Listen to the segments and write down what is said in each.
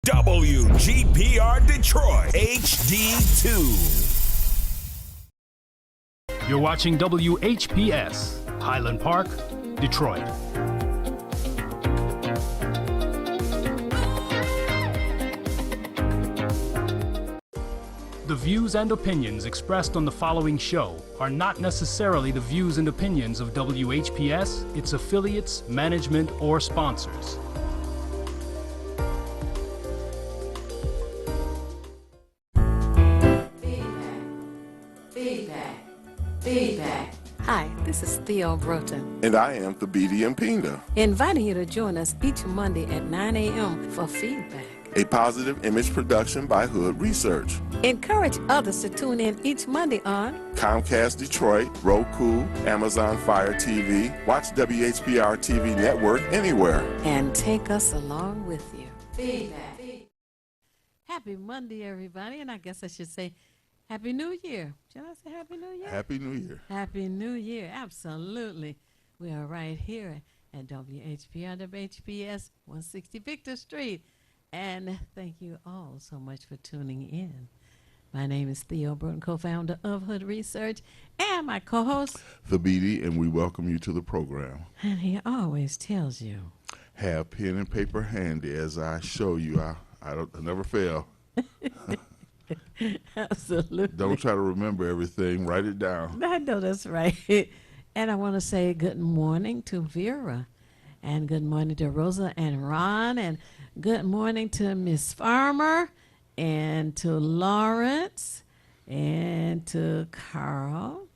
WGPR Detroit HD2. You're watching WHPS, Highland Park, Detroit. The views and opinions expressed on the following show are not necessarily the views and opinions of WHPS, its affiliates, management, or sponsors. Feedback. Hi, this is Theo Broughton. And I am Thabiti Mpinga. Inviting you to join us each Monday at 9 a.m. for Feedback, A positive image production by Hood Research. Encourage others to tune in each Monday on Comcast Detroit, Roku, Amazon Fire TV, watch WHPR TV Network anywhere. and take us along with you. Feedback. Happy Monday, everybody, and I guess I should say Happy New Year. Should I say Happy New Year? Happy New Year. Happy New Year, absolutely. We are right here at WHPR, WHPS, 160 Victor Street. And thank you all so much for tuning in. My name is Theo Broughton, co-founder of Hood Research, and my co-host, Thabiti, and we welcome you to the program. and he always tells you. Have pen and paper handy as I show you. I never fail. Absolutely. Don't try to remember everything. Write it down. I know that's right. And I want to say good morning to Vera, and good morning to Rosa and Ron, and good morning to Miss Farmer, and to Lawrence, and to Carl.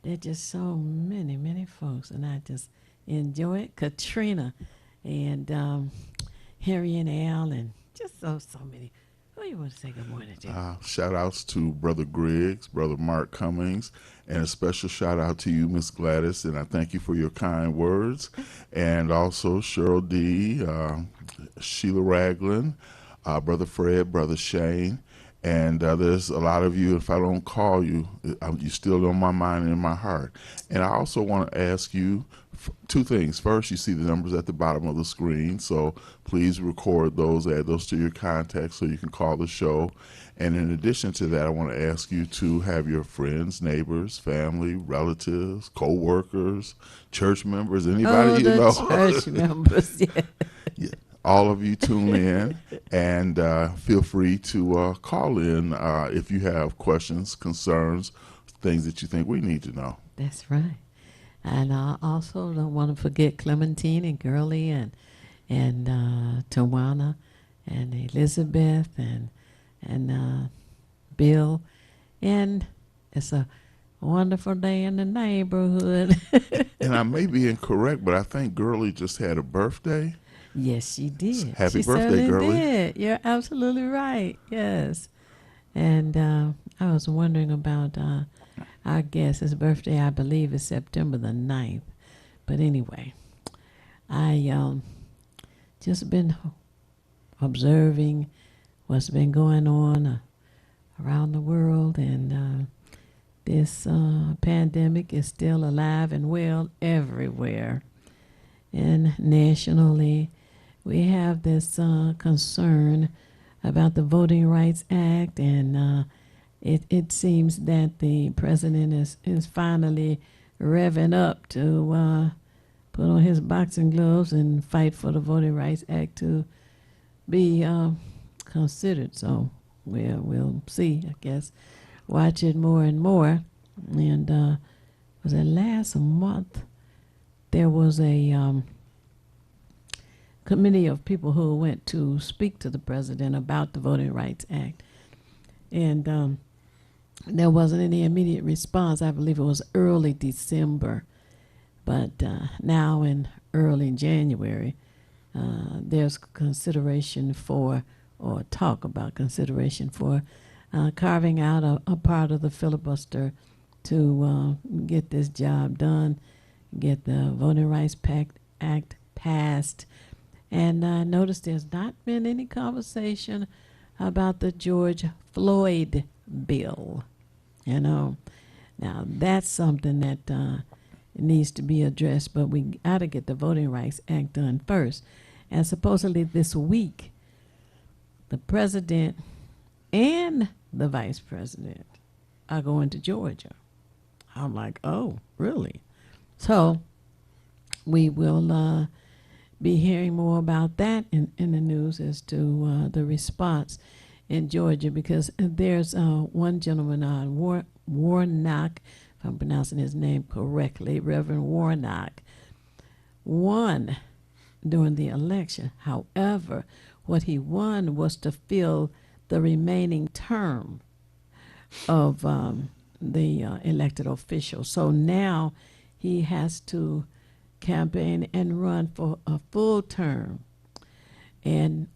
There are just so many, many folks, and I just enjoy it. Katrina, and Harry and Al, and just so many. Who you want to say good morning to? Shout outs to Brother Griggs, Brother Mark Cummings, and a special shout out to you, Miss Gladys, and I thank you for your kind words. And also Cheryl D., Sheila Ragland, Brother Fred, Brother Shane, and there's a lot of you, if I don't call you, you're still on my mind and in my heart. And I also want to ask you two things. First, you see the numbers at the bottom of the screen, so please record those, add those to your contacts so you can call the show. And in addition to that, I want to ask you to have your friends, neighbors, family, relatives, co-workers, church members, anybody you know. Church members, yeah. Yeah. All of you tune in, and feel free to call in if you have questions, concerns, things that you think we need to know. That's right. And I also don't want to forget Clementine and Girlie and Tawana and Elizabeth and Bill. And it's a wonderful day in the neighborhood. And I may be incorrect, but I think Girlie just had a birthday. Yes, she did. Happy she birthday, certainly Girlie. Did. You're absolutely right. Yes. And I was wondering about our guest. His birthday, I believe, is September the 9th. But anyway, I just been observing what's been going on around the world, and this pandemic is still alive and well everywhere. And nationally, we have this concern about the Voting Rights Act, and it seems that the president is finally revving up to put on his boxing gloves and fight for the Voting Rights Act to be considered. So we'll see, I guess. Watch it more and more. And was it last month? There was a committee of people who went to speak to the president about the Voting Rights Act. And there wasn't any immediate response. I believe it was early December. But now in early January, there's consideration for, or talk about consideration for, carving out a part of the filibuster to get this job done, get the Voting Rights Act passed. And I noticed there's not been any conversation about the George Floyd bill. You know, now that's something that needs to be addressed, but we got to get the Voting Rights Act done first. And supposedly this week, the president and the vice president are going to Georgia. I'm like, oh, really? So we will be hearing more about that in the news as to the response in Georgia, because there's one gentleman, Warnock, if I'm pronouncing his name correctly, Reverend Warnock, won during the election. However, what he won was to fill the remaining term of the elected official. So now he has to campaign and run for a full term. And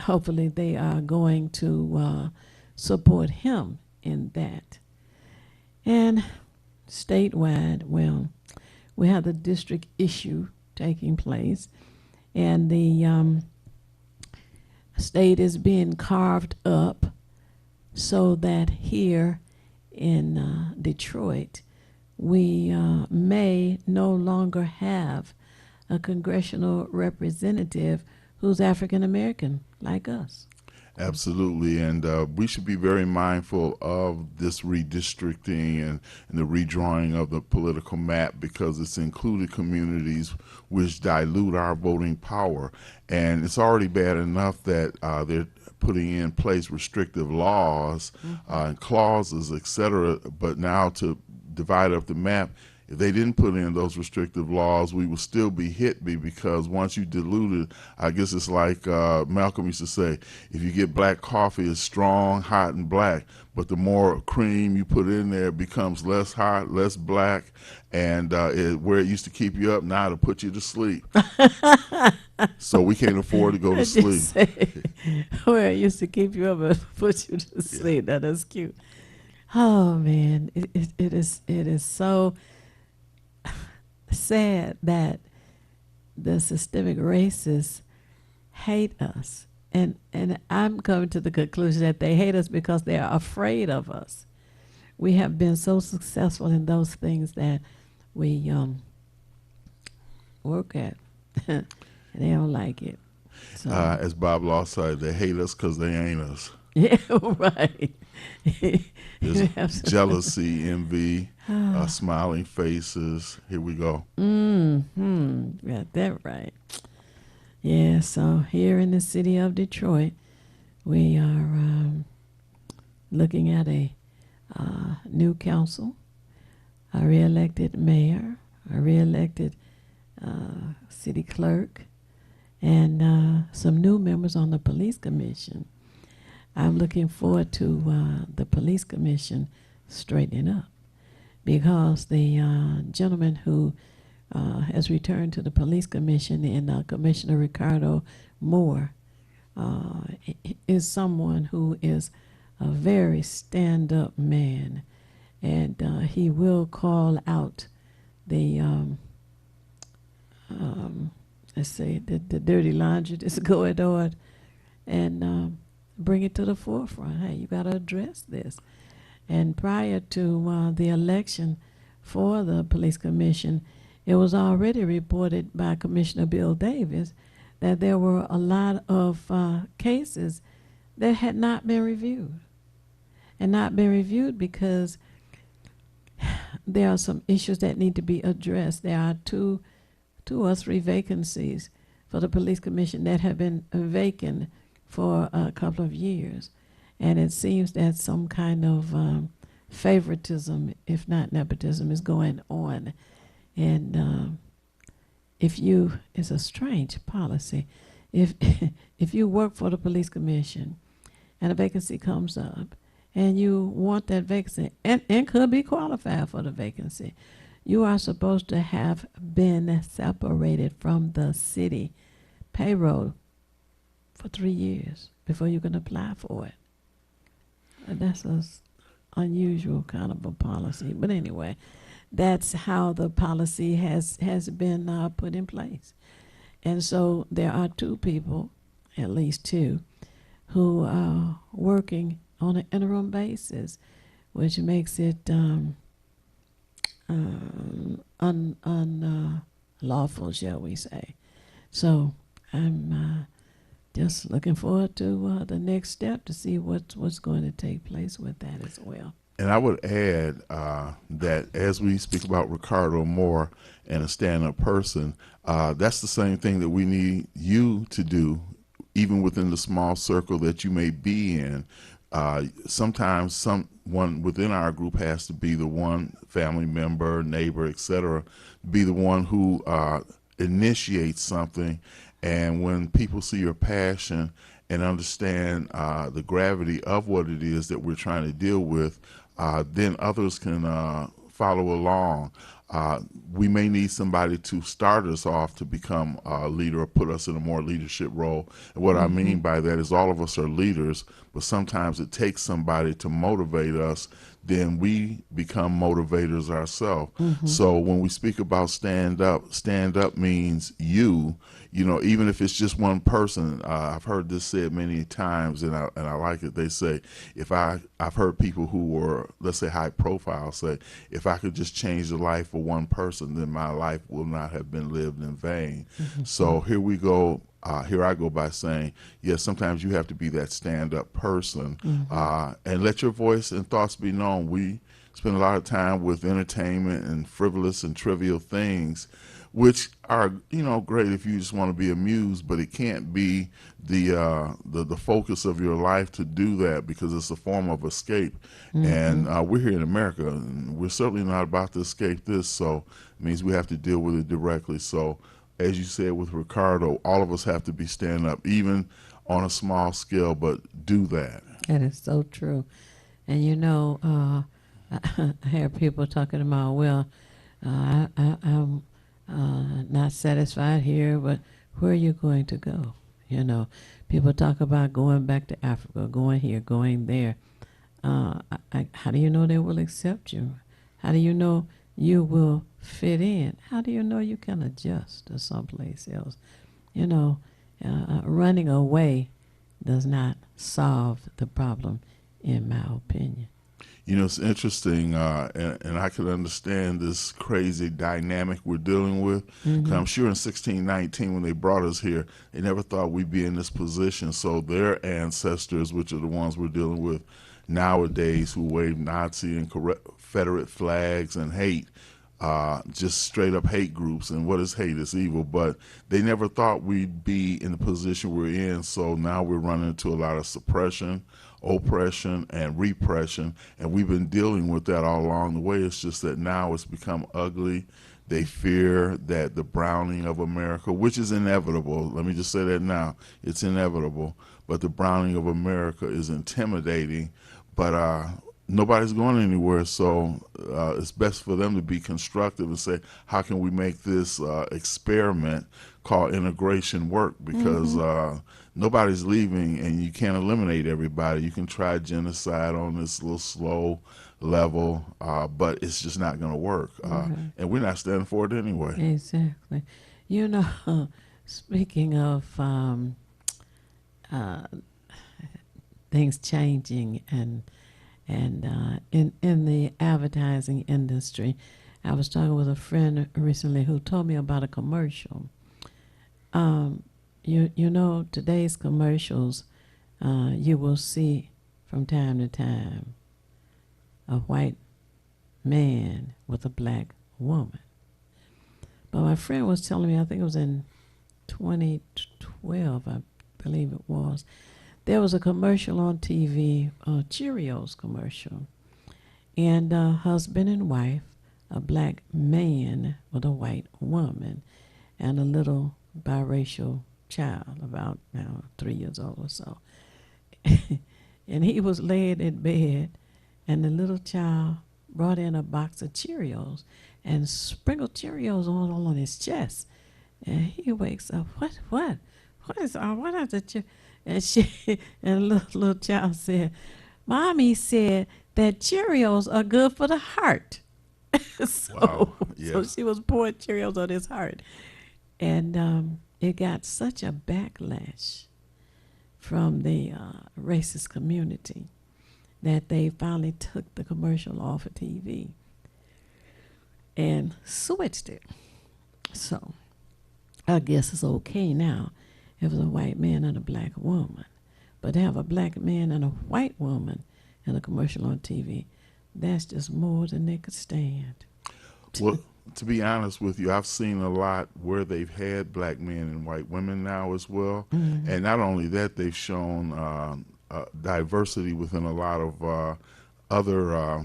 hopefully they are going to support him in that. And statewide, well, we have the district issue taking place, and the state is being carved up so that here in Detroit, we may no longer have a congressional representative who's African American like us. Absolutely, and we should be very mindful of this redistricting and the redrawing of the political map, because it's included communities which dilute our voting power. And it's already bad enough that they're putting in place restrictive laws and clauses, etc. But now to divide up the map, if they didn't put in those restrictive laws, we would still be hit because once you dilute it, I guess it's like Malcolm used to say, if you get black coffee, it's strong, hot, and black. But the more cream you put in there, it becomes less hot, less black, and where it used to keep you up, now it'll put you to sleep. So we can't afford to go to sleep. Where it used to keep you up and put you to sleep. Yeah. That is cute. Oh, man. It is so sad that the systemic racists hate us, and I'm coming to the conclusion that they hate us because they are afraid of us. We have been so successful in those things that we work at, and they don't like it. So. As Bob Law said, they hate us because they ain't us. Yeah, right. There's jealousy, envy, smiling faces. Here we go. Got that right. Yeah, so here in the city of Detroit, we are looking at a new council, a re-elected mayor, a re-elected city clerk, and some new members on the police commission. I'm looking forward to the police commission straightening up, because the gentleman who has returned to the police commission, and Commissioner Ricardo Moore, is someone who is a very stand-up man, and he will call out the let's say the dirty laundry that's going on, and bring it to the forefront. Hey, you got to address this. And prior to the election for the police commission, it was already reported by Commissioner Bill Davis that there were a lot of cases that had not been reviewed. And not been reviewed because there are some issues that need to be addressed. There are two or three vacancies for the police commission that have been vacant for a couple of years. And it seems that some kind of favoritism, if not nepotism, is going on. And it's a strange policy. If you work for the police commission and a vacancy comes up and you want that vacancy and could be qualified for the vacancy, you are supposed to have been separated from the city payroll for 3 years before you can apply for it. That's an unusual kind of a policy. But anyway, that's how the policy has been put in place. And so there are two people, at least two, who are working on an interim basis, which makes it unlawful, shall we say. So I'm just looking forward to the next step to see what's going to take place with that as well. And I would add that as we speak about Ricardo Moore and a stand-up person, that's the same thing that we need you to do, even within the small circle that you may be in. Sometimes someone within our group has to be the one family member, neighbor, etc., be the one who initiates something. And when people see your passion and understand the gravity of what it is that we're trying to deal with, then others can follow along. We may need somebody to start us off to become a leader or put us in a more leadership role. And what I mean by that is all of us are leaders, but sometimes it takes somebody to motivate us, then we become motivators ourselves. So when we speak about stand up means you know, even if it's just one person. I've heard this said many times, and I like it. They say, I've heard people who were, let's say, high profile say, if I could just change the life of one person, then my life will not have been lived in vain. So here we go. Here I go by saying, yes, sometimes you have to be that stand-up person and let your voice and thoughts be known. We spend a lot of time with entertainment and frivolous and trivial things, which are, you know, great if you just want to be amused, but it can't be the focus of your life to do that, because it's a form of escape. And we're here in America, and we're certainly not about to escape this, so it means we have to deal with it directly. So as you said with Ricardo, all of us have to be standing up, even on a small scale, but do that. That is so true. And you know, I hear people talking about, well, I'm not satisfied here, but where are you going to go? You know, people talk about going back to Africa, going here, going there. How do you know they will accept you? How do you know you will fit in? How do you know you can adjust to someplace else? You know, running away does not solve the problem, in my opinion. You know, it's interesting, and I can understand this crazy dynamic we're dealing with. 'Cause I'm sure in 1619, when they brought us here, they never thought we'd be in this position. So their ancestors, which are the ones we're dealing with nowadays, who wave Nazi and Confederate flags and hate, just straight up hate groups. And what is hate? It's evil. But they never thought we'd be in the position we're in. So now we're running into a lot of suppression, oppression, and repression. And we've been dealing with that all along the way. It's just that now it's become ugly. They fear that the browning of America, which is inevitable, let me just say that now, it's inevitable, but the browning of America is intimidating. But nobody's going anywhere, so it's best for them to be constructive and say, how can we make this experiment called integration work? Because nobody's leaving, and you can't eliminate everybody. You can try genocide on this little slow level, but it's just not going to work. And we're not standing for it anyway. Exactly. You know, speaking of things changing and in the advertising industry, I was talking with a friend recently who told me about a commercial. You know, today's commercials, you will see from time to time a white man with a black woman. But my friend was telling me, I think it was in 2012, I believe it was, there was a commercial on TV, a Cheerios commercial, and a husband and wife, a black man with a white woman, and a little biracial child, about now 3 years old or so. And he was laying in bed, and the little child brought in a box of Cheerios and sprinkled Cheerios all on his chest. And he wakes up, what is the Cheerios? And the little child said, Mommy said that Cheerios are good for the heart. Wow. Yeah. So she was pouring Cheerios on his heart. And it got such a backlash from the racist community that they finally took the commercial off of TV and switched it. So I guess it's okay now. it was a white man and a black woman. But to have a black man and a white woman in a commercial on TV, that's just more than they could stand. Well, to be honest with you, I've seen a lot where they've had black men and white women now as well. And not only that, they've shown diversity within a lot of other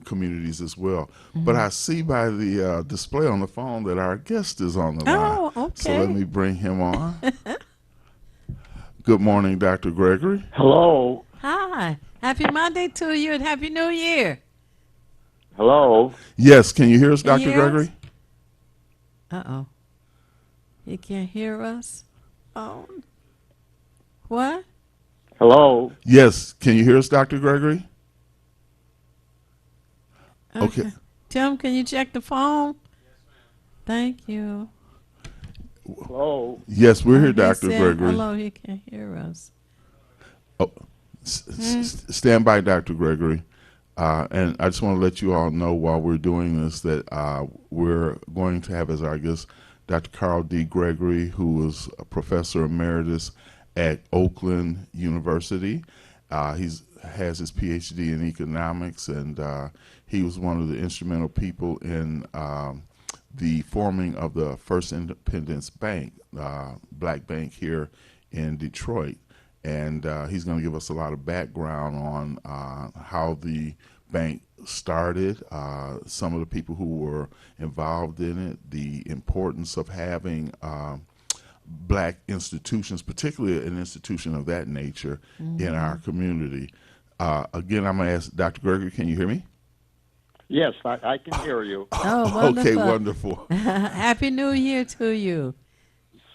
communities as well. But I see by the display on the phone that our guest is on the line. Oh, okay. So let me bring him on. Good morning, Dr. Gregory. Hello. Hi. Happy Monday to you and Happy New Year. Hello. Yes, can you hear us, Can you Dr. hear us? Gregory? Uh-oh. He can't hear us? Oh. What? Hello. Yes, can you hear us, Dr. Gregory? Okay. Tim, can you check the phone? Thank you. Hello. Yes, we're here, He Dr. said Gregory. hello, he can't hear us. Oh, stand by, Dr. Gregory. And I just want to let you all know while we're doing this that we're going to have as our guest Dr. Carl D. Gregory, who is a professor emeritus at Oakland University. He has his PhD in economics, and he was one of the instrumental people in the forming of the First Independence Bank, black bank here in Detroit. And he's going to give us a lot of background on how the bank started, some of the people who were involved in it, the importance of having black institutions, particularly an institution of that nature, in our community. Again, I'm going to ask Dr. Gregory, can you hear me? Yes, I can hear you. Oh, wonderful. Okay, wonderful. Happy New Year to you.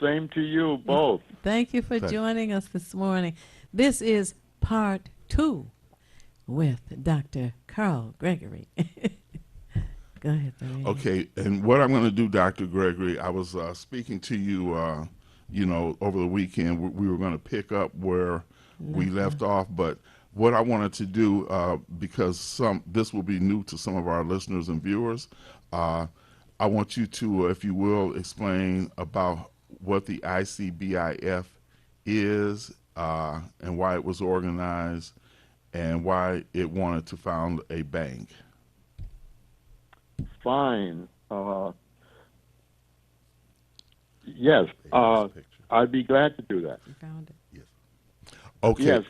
Same to you both. Thank you for joining us this morning. This is part 2 with Dr. Carl Gregory. Go ahead, Barry. Okay, and what I'm going to do, Dr. Gregory, I was speaking to you, over the weekend. We were going to pick up where we left off, but what I wanted to do, because this will be new to some of our listeners and viewers, I want you to, if you will, explain about what the ICBIF is and why it was organized and why it wanted to found a bank. Fine. Yes, I'd be glad to do that. You found it. Okay. Yes.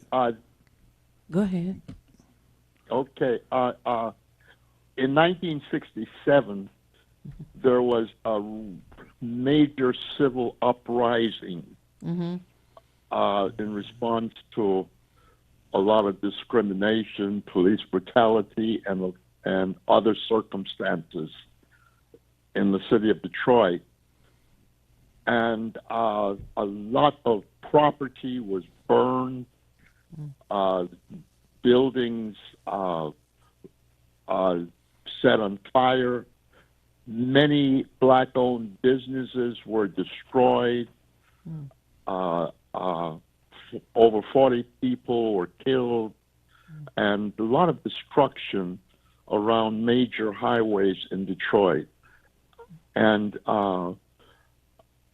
Go ahead. Okay. In 1967, there was a major civil uprising in response to a lot of discrimination, police brutality, and other circumstances in the city of Detroit. And a lot of property was burned, buildings set on fire. Many black-owned businesses were destroyed. Over 40 people were killed, and a lot of destruction around major highways in Detroit. And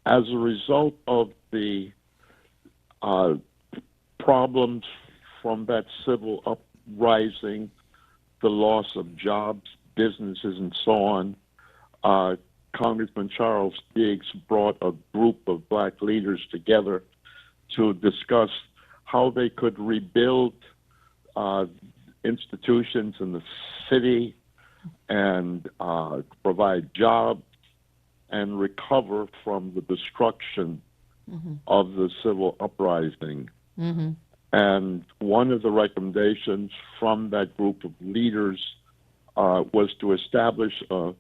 as a result of the problems from that civil uprising, the loss of jobs, businesses, and so on, Congressman Charles Diggs brought a group of black leaders together to discuss how they could rebuild institutions in the city and provide jobs and recover from the destruction of the civil uprising. And one of the recommendations from that group of leaders was to establish an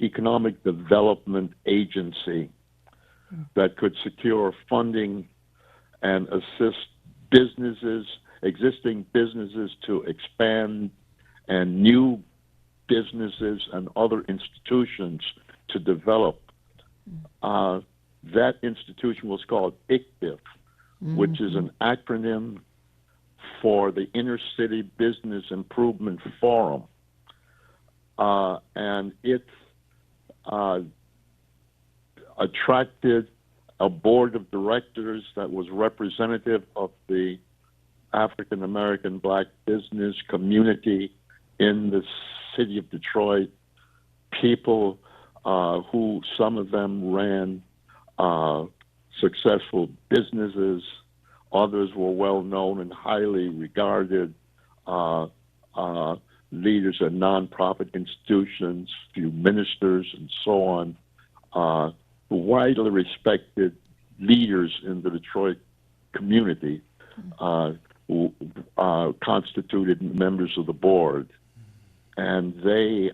economic development agency that could secure funding and assist existing businesses to expand, and new businesses and other institutions to develop. That institution was called ICBIF, which is an acronym for the Inner City Business Improvement Forum. And it attracted a board of directors that was representative of the African American black business community in the city of Detroit. People who, some of them ran successful businesses, others were well known and highly regarded leaders of nonprofit institutions, few ministers, and so on. Widely respected leaders in the Detroit community who constituted members of the board, and they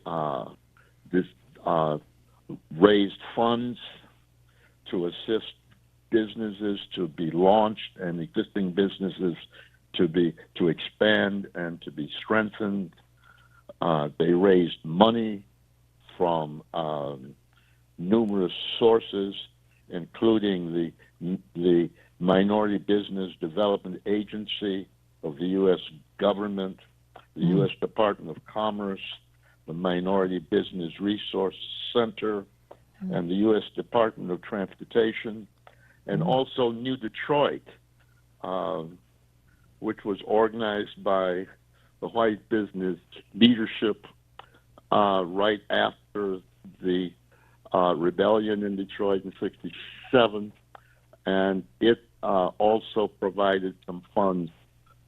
raised funds to assist businesses to be launched and existing businesses to expand and to be strengthened. They raised money from numerous sources, including the Minority Business Development Agency of the U.S. government, the U.S. Department of Commerce, the Minority Business Resource Center, and the U.S. Department of Transportation, and also New Detroit, which was organized by the white business leadership right after the rebellion in Detroit in '67, and it also provided some funds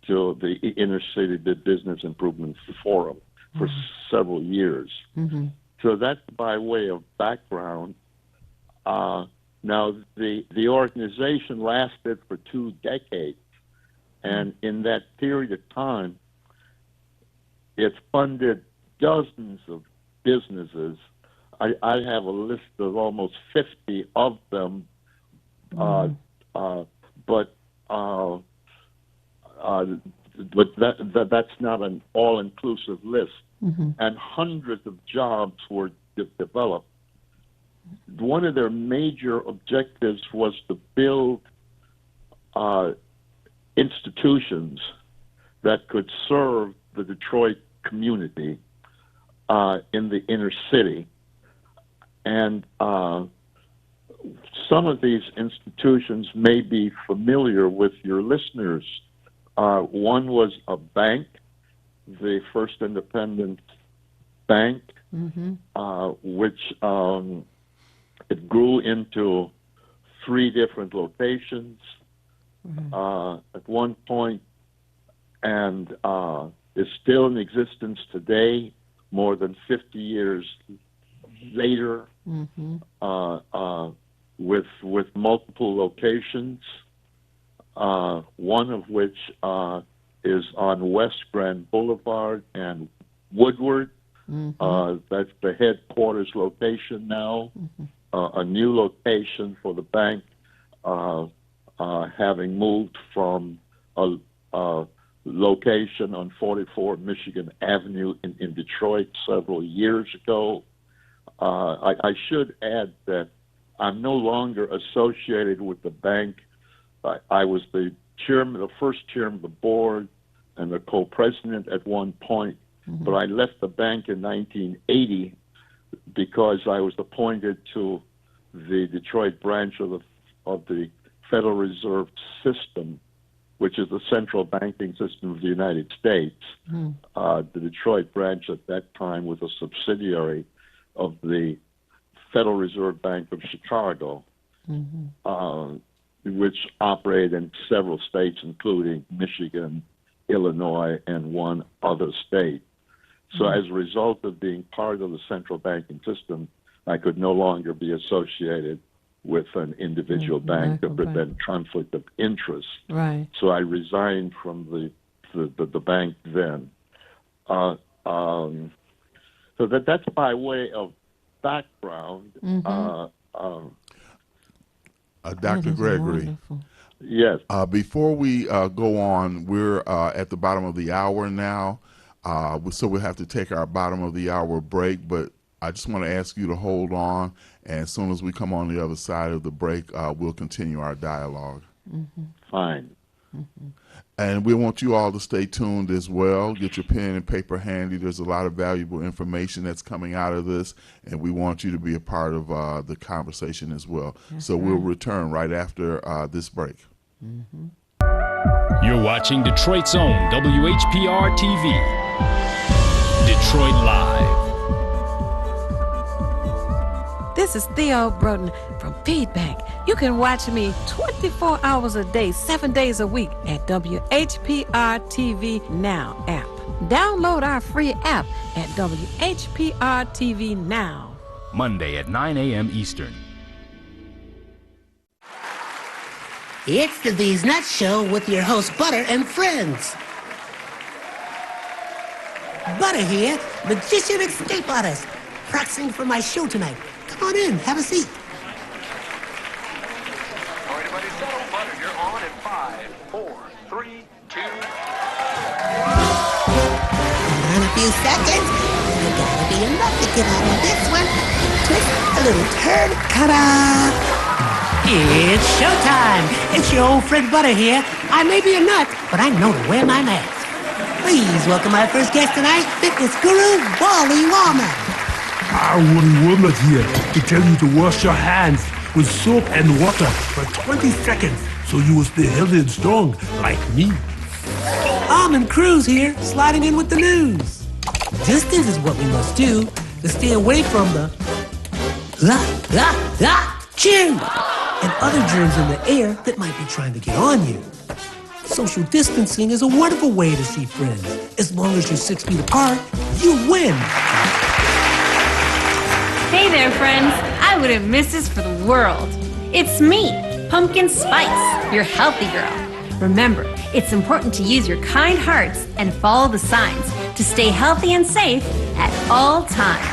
to the Inner City Business Improvement Forum for several years. So that's by way of background. Now, the organization lasted for 2 decades, and in that period of time, it funded dozens of businesses. I have a list of almost 50 of them, but that's not an all-inclusive list. And hundreds of jobs were developed. One of their major objectives was to build institutions that could serve the Detroit community in the inner city. And some of these institutions may be familiar with your listeners. One was a bank, the First Independent Bank, which it grew into 3 different locations at one point, and is still in existence today, more than 50 years later, with multiple locations. One of which is on West Grand Boulevard and Woodward. That's the headquarters location now. A new location for the bank, having moved from a location on 44 Michigan Avenue in Detroit several years ago. I should add that I'm no longer associated with the bank. I was the first chairman of the board and the co-president at one point, but I left the bank in 1980 because I was appointed to the Detroit branch of the Federal Reserve System, which is the central banking system of the United States. The Detroit branch at that time was a subsidiary of the Federal Reserve Bank of Chicago, which operated in several states, including Michigan, Illinois, and one other state. So as a result of being part of the central banking system, I could no longer be associated with an individual bank to prevent conflict of interest. Right. So I resigned from the bank then. So that's by way of background. Dr. Gregory. Wonderful. Yes. Before we go on, we're at the bottom of the hour now, so we'll have to take our bottom of the hour break, but I just want to ask you to hold on, and as soon as we come on the other side of the break, we'll continue our dialogue. Fine. And we want you all to stay tuned as well. Get your pen and paper handy. There's a lot of valuable information that's coming out of this, and we want you to be a part of the conversation as well. So we'll return right after this break. You're watching Detroit's own WHPR TV. Detroit Live. This is Theo Broden from Feedback. You can watch me 24 hours a day, 7 days a week at WHPR TV Now app. Download our free app at WHPR TV Now. Monday at 9 a.m. Eastern. It's the These Nuts Show with your host, Butter and friends. Butter here, magician escape artist, practicing for my show tonight. Come on in, have a seat. All right, everybody settle. Butter, you're on in 5, 4, 3, 2. In a few seconds, there gotta be enough to get out of this one. Twist a little turn, ta-da! It's showtime! It's your old friend Butter here. I may be a nut, but I know to wear my mask. Please welcome my first guest tonight, fitness guru, Wally Wallman. Wally Woodland here to tell you to wash your hands with soap and water for 20 seconds so you will stay healthy and strong like me. Almond Cruz here, sliding in with the news. Distance is what we must do to stay away from the chew and other germs in the air that might be trying to get on you. Social distancing is a wonderful way to see friends. As long as you're 6 feet apart, you win. Hey there, friends. I wouldn't miss this for the world. It's me, Pumpkin Spice, your healthy girl. Remember, it's important to use your kind hearts and follow the signs to stay healthy and safe at all times.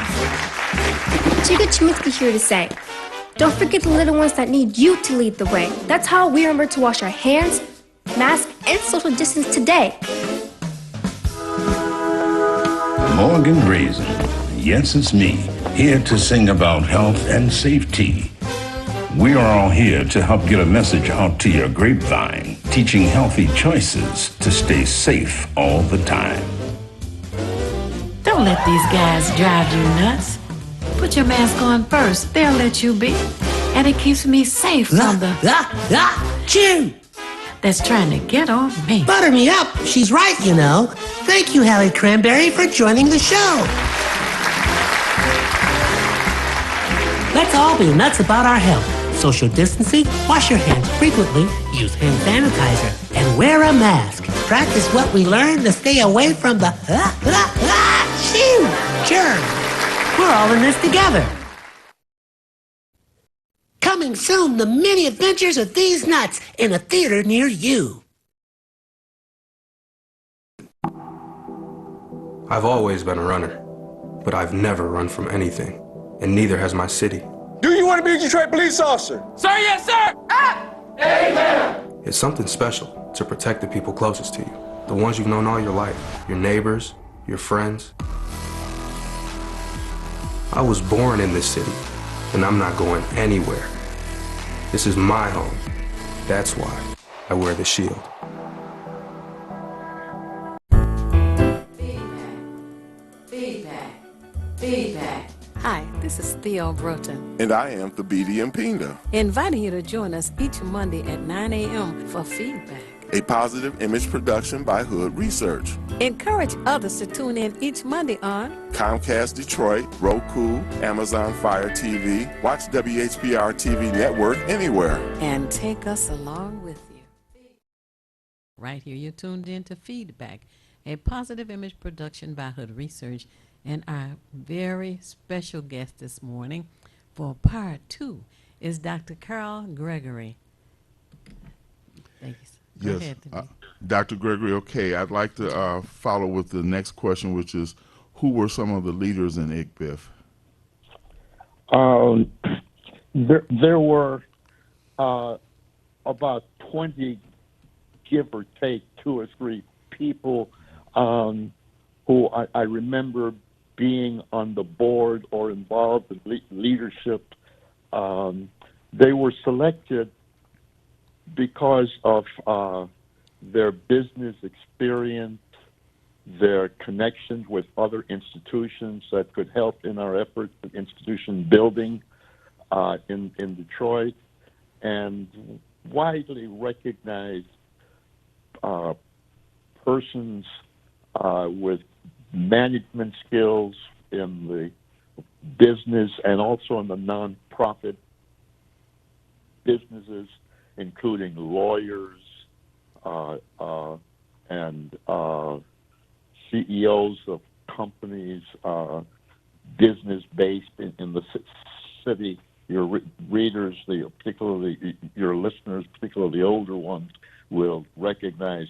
Chica Chiminsky here to say, don't forget the little ones that need you to lead the way. That's how we remember to wash our hands, mask, and social distance today. Morgan Raisin. Yes, it's me, here to sing about health and safety. We are all here to help get a message out to your grapevine, teaching healthy choices to stay safe all the time. Don't let these guys drive you nuts. Put your mask on first. They'll let you be. And it keeps me safe from the chew that's trying to get on me. Butter me up. She's right, you know. Thank you, Hallie Cranberry, for joining the show. Let's all be nuts about our health. Social distancing, wash your hands frequently, use hand sanitizer, and wear a mask. Practice what we learned to stay away from the germ. We're all in this together. Coming soon, the many adventures of these nuts in a theater near you. I've always been a runner, but I've never run from anything, and neither has my city. Do you want to be a Detroit police officer? Sir, yes, sir! Amen! It's something special to protect the people closest to you, the ones you've known all your life, your neighbors, your friends. I was born in this city, and I'm not going anywhere. This is my home. That's why I wear the shield. Feedback. Hi, this is Theo Broughton, And I am Thabiti Mpinga, inviting you to join us each Monday at 9 a.m. for Feedback. a positive image production by Hood Research. Encourage others to tune in each Monday on Comcast Detroit, Roku, Amazon Fire TV, watch WHPR TV Network anywhere. and take us along with you. Right here, you're tuned in to Feedback, a positive image production by Hood Research, and our very special guest this morning for part 2 is Dr. Carl Gregory. Thank you, sir. Go Yes, ahead, Dr. Gregory, okay, I'd like to follow with the next question, which is, who were some of the leaders in ICBIF? There were about 20, give or take, 2 or 3 people who I remember being on the board or involved in leadership. They were selected because of their business experience, their connections with other institutions that could help in our efforts of institution building in Detroit, and widely recognized persons with management skills in the business and also in the nonprofit businesses, including lawyers and CEOs of companies, business-based in the city. Your readers, particularly your listeners, particularly the older ones, will recognize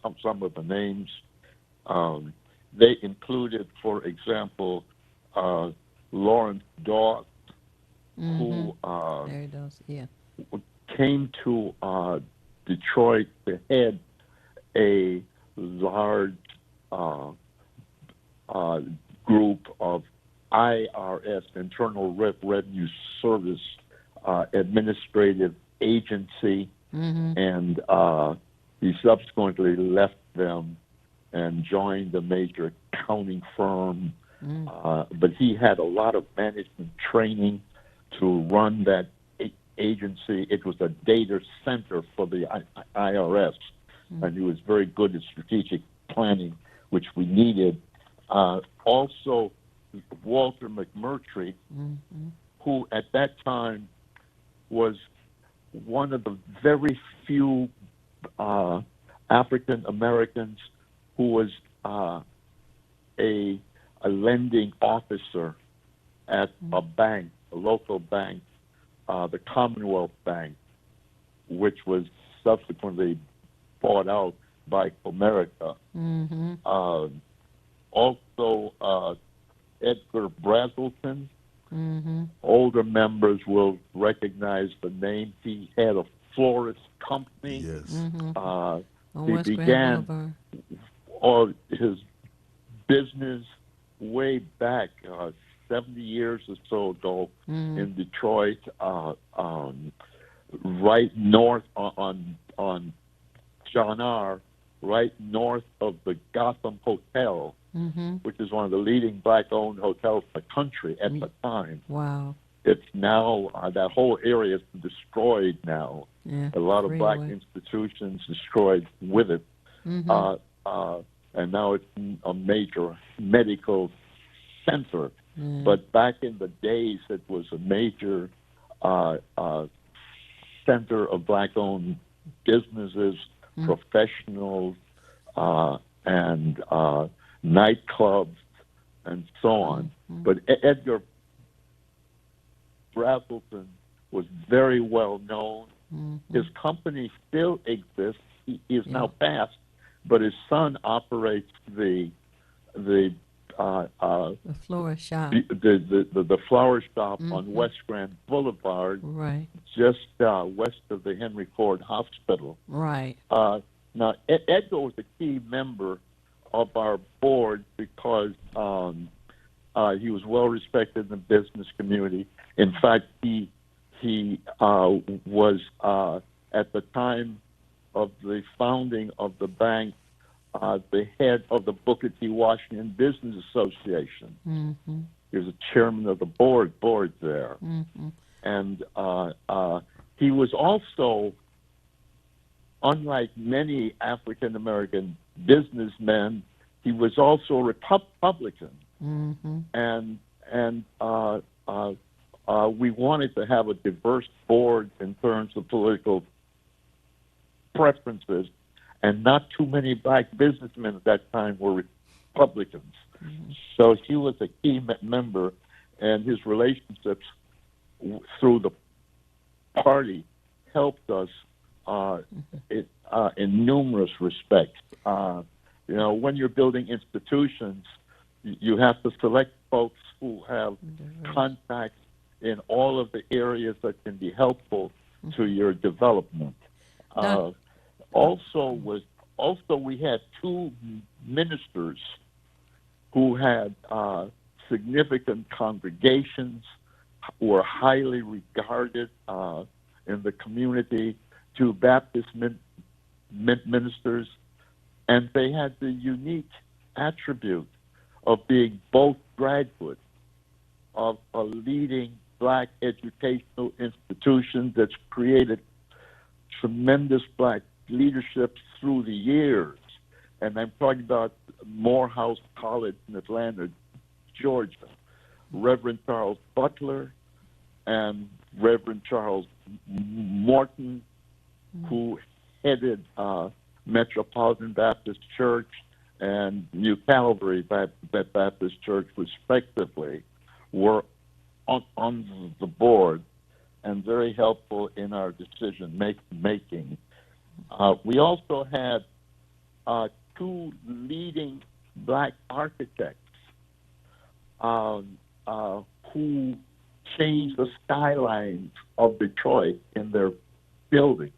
some of the names. They included, for example, Lawrence Doss, who came to Detroit to head a large group of IRS, Internal Revenue Service, administrative agency, and he subsequently left them and joined a major accounting firm. But he had a lot of management training to run that agency. It was a data center for the IRS, and he was very good at strategic planning, which we needed. Also, Walter McMurtry, who at that time was one of the very few African Americans who was a lending officer at a bank, a local bank, the Commonwealth Bank, which was subsequently bought out by Comerica. Also, Edgar Brazelton. Older members will recognize the name. He had a florist company. He began all his business way back 70 years or so ago in Detroit, right north on John R., right north of the Gotham Hotel, which is one of the leading black-owned hotels in the country at the time. Wow. It's now, that whole area is destroyed now. Yeah, a lot of black institutions destroyed with it. And now it's a major medical center. But back in the days, it was a major center of black-owned businesses, professionals, and nightclubs, and so on. But Edgar Brazelton was very well known. His company still exists. He is now passed, but his son operates the flower shop, the flower shop on West Grand Boulevard, just west of the Henry Ford Hospital. Now, Edgar was a key member of our board because he was well respected in the business community. In fact, he was at the time of the founding of the bank, the head of the Booker T. Washington Business Association. He was the chairman of the board there. And he was also, unlike many African-American businessmen, he was also a Republican. And we wanted to have a diverse board in terms of political preferences, and not too many black businessmen at that time were Republicans. So he was a key member, and his relationships through the party helped us in numerous respects. You know, when you're building institutions, you have to select folks who have contacts in all of the areas that can be helpful to your development. Also, we had two ministers who had significant congregations, were highly regarded in the community. Two Baptist ministers, and they had the unique attribute of being both graduates of a leading black educational institution that's created tremendous black leadership through the years. And I'm talking about Morehouse College in Atlanta, Georgia. Reverend Charles Butler and Reverend Charles Morton, who headed Metropolitan Baptist Church and New Calvary Baptist Church, respectively, were on the board and very helpful in our decision making. We also had two leading black architects who changed the skylines of Detroit in their buildings.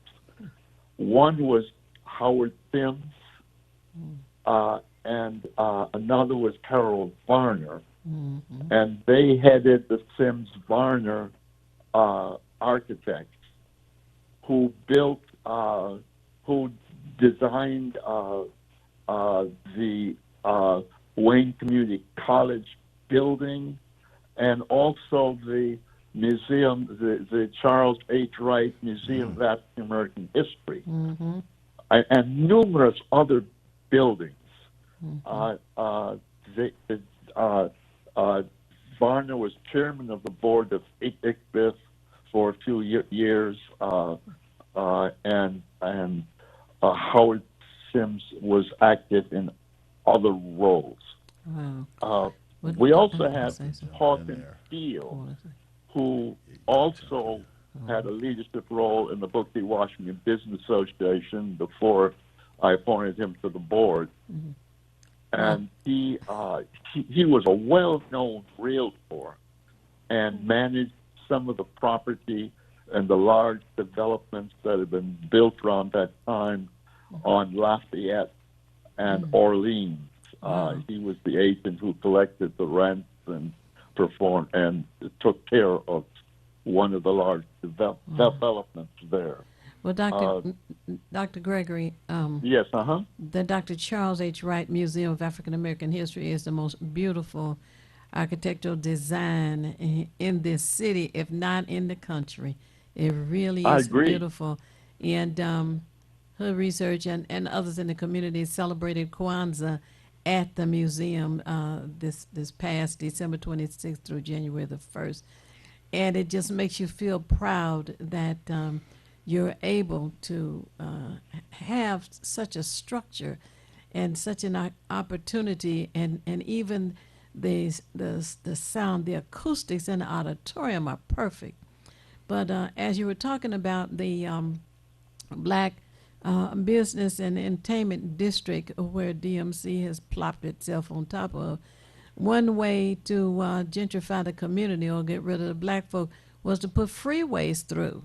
One was Howard Sims, and another was Carol Varner. And they headed the Sims-Varner architects who built, who designed the Wayne Community College building, and also the museum, the Charles H. Wright Museum of African American History, and numerous other buildings. Varner was chairman of the board of ICBIF for a few years, and Howard Sims was active in other roles. Wow. We also had Hawkins Steele, who also had a leadership role in the Booker T. Washington Business Association before I appointed him to the board. And he was a well-known realtor and managed some of the property and the large developments that had been built around that time on Lafayette and Orleans. He was the agent who collected the rents and performed and took care of one of the large developments there. Well, Dr. Gregory, yes, the Dr. Charles H. Wright Museum of African American History is the most beautiful architectural design in this city, if not in the country. It really is beautiful. And her research and others in the community celebrated Kwanzaa at the museum this past December 26th through January the 1st. And it just makes you feel proud that you're able to have such a structure and such an opportunity, and even the sound, the acoustics in the auditorium are perfect. But as you were talking about the black business and entertainment district where DMC has plopped itself on top of, one way to gentrify the community or get rid of the black folk was to put freeways through.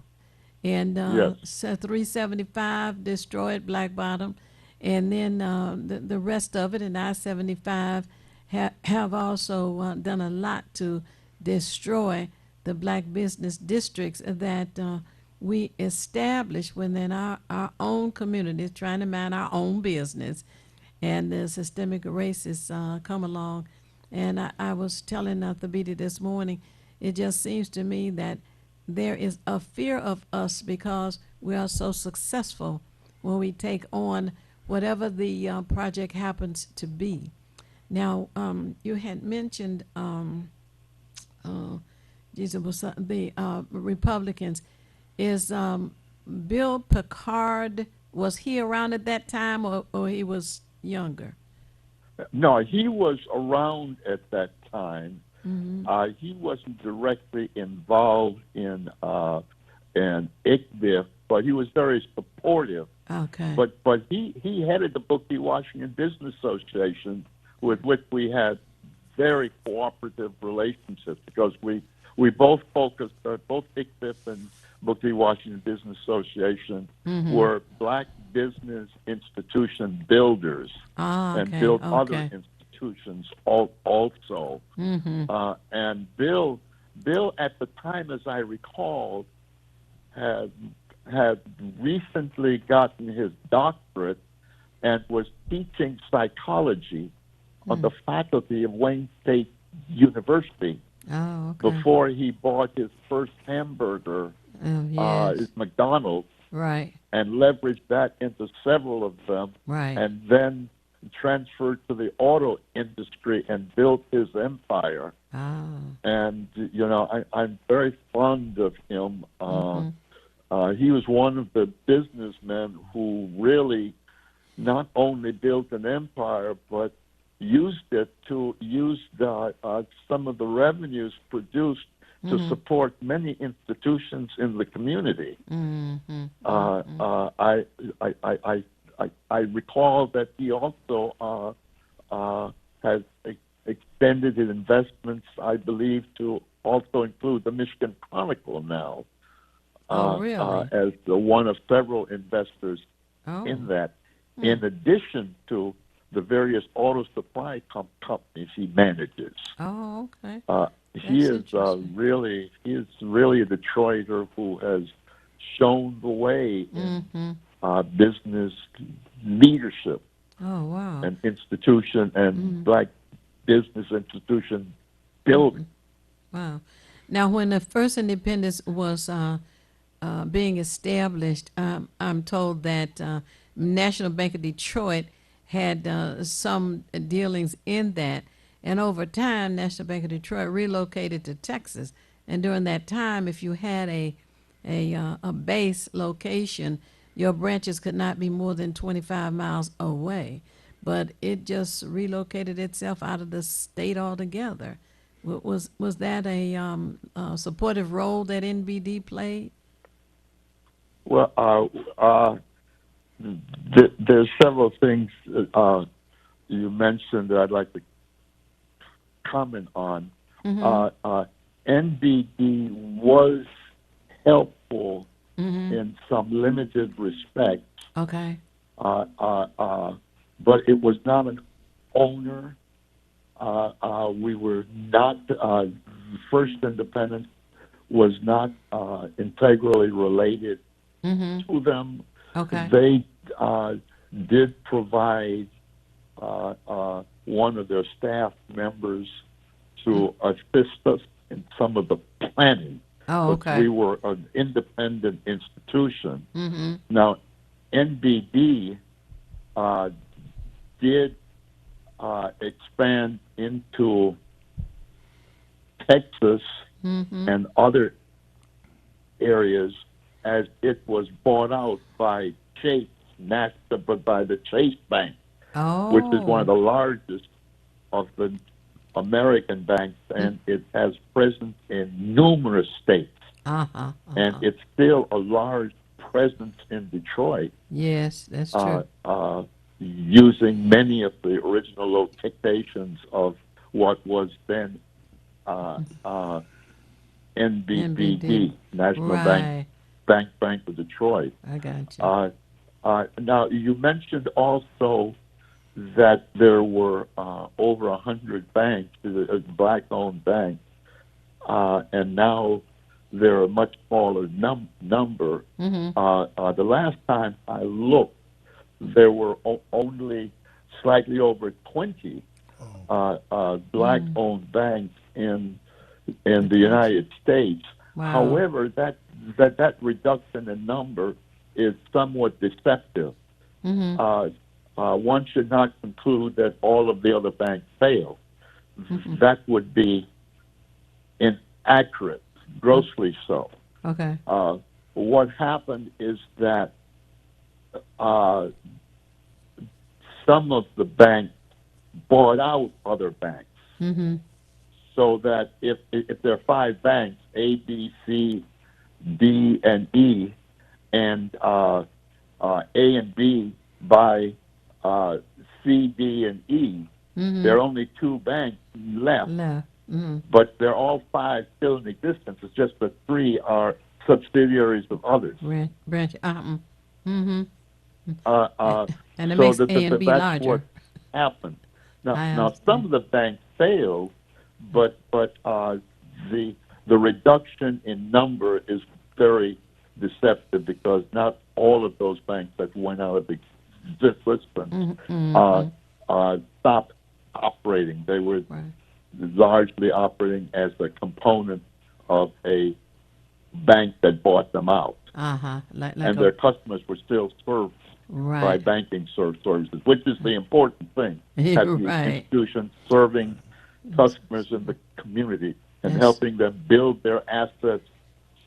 And 375 destroyed Black Bottom, and then the rest of it in I-75 have also done a lot to destroy the black business districts that we established within our own communities, trying to mind our own business, and the systemic racists come along. And I was telling Thabiti this morning, it just seems to me that there is a fear of us because we are so successful when we take on whatever the project happens to be. Now, you had mentioned the Republicans. Is Bill Picard, was he around at that time, or he was younger? No, he was around at that time. He wasn't directly involved in ICBIF, but he was very supportive. Okay. But he headed the Booker T. Washington Business Association, with which we had very cooperative relationships because we both focused, both ICBIF and Booker T. Washington Business Association were black business institution builders and built other institutions also. And Bill, at the time, as I recall, had had recently gotten his doctorate and was teaching psychology on the faculty of Wayne State University Oh, okay. before he bought his first hamburger Yes. McDonald's, Right. and leveraged that into several of them, Right. and then transferred to the auto industry and built his empire. Ah. And I'm very fond of him. He was one of the businessmen who really not only built an empire, but used some of the revenues produced to support many institutions in the community. I recall that he also has extended his investments, I believe, to also include the Michigan Chronicle now. Really? As one of several investors in that, in addition to the various auto supply companies he manages. Oh, okay. He is really a Detroiter who has shown the way in business leadership. Oh, wow. And institution and black business institution building. Wow. Now, when the first independence was being established, I'm told that National Bank of Detroit had some dealings in that. And over time, National Bank of Detroit relocated to Texas. And during that time, if you had a base location, your branches could not be more than 25 miles away. But it just relocated itself out of the state altogether. Was that a supportive role that NBD played? Well, there's several things you mentioned that I'd like to comment on. NBD was helpful in some limited respects. Okay. But it was not an owner. We were not, First Independence was not integrally related to them. Okay. They did provide one of their staff members to assist us in some of the planning. Oh, okay. But we were an independent institution. Now, NBD did expand into Texas and other areas as it was bought out by Chase, but by the Chase Bank, which is one of the largest of the American banks, and it has presence in numerous states. And it's still a large presence in Detroit. Yes, that's true. Using many of the original locations of what was then NBD, National Bank of Detroit. I got you. Now, you mentioned also that there were over 100 banks, black-owned banks, and now they're a much smaller number. The last time I looked, there were only slightly over 20 black-owned banks in the United States. Wow. However, that reduction in number is somewhat deceptive. One should not conclude that all of the other banks failed. That would be inaccurate, grossly so. Okay. What happened is that some of the banks bought out other banks. So that if there are 5 banks, A, B, C, D, and E, and A and B buy C, D, and E, there are only 2 banks left. But they're all 5 still in existence. It's just that 3 are subsidiaries of others. Branch. And it makes A and B that's larger. what happened. Now some of the banks failed, but the reduction in number is very deceptive because not all of those banks that went out of existence stopped operating. They were largely operating as a component of a bank that bought them out. And their customers were still served by banking services, which is the important thing. Having these institutions serving customers in the community and helping them build their assets,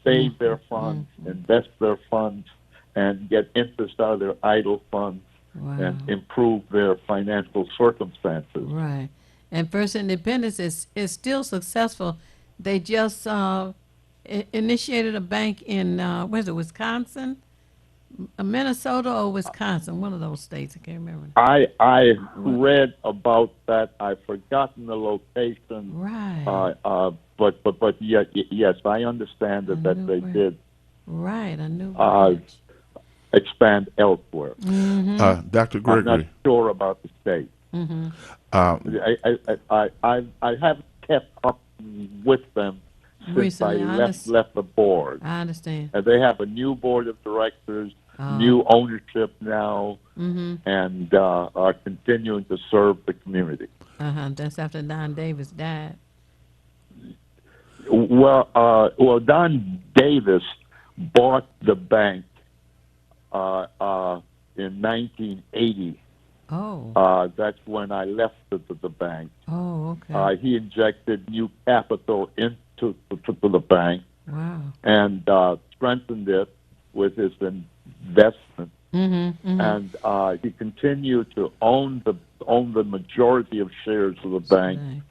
save their funds, invest their funds, and get interest out of their idle funds and improve their financial circumstances. Right. And First Independence is still successful. They just initiated a bank in, where's it, Wisconsin? Minnesota or Wisconsin, one of those states. I can't remember. I read about that. I've forgotten the location. Right. But yes, I understand that they did. Right, a new expand elsewhere. Dr. Gregory. I'm not sure about the state. I haven't kept up with them since recently, I left the board. I understand. And they have a new board of directors, new ownership now, and are continuing to serve the community. That's after Don Davis died. Well, Don Davis bought the bank in 1980. That's when I left the bank. Okay. He injected new capital into the bank. Wow. And strengthened it with his investment. And he continued to own the majority of shares of the bank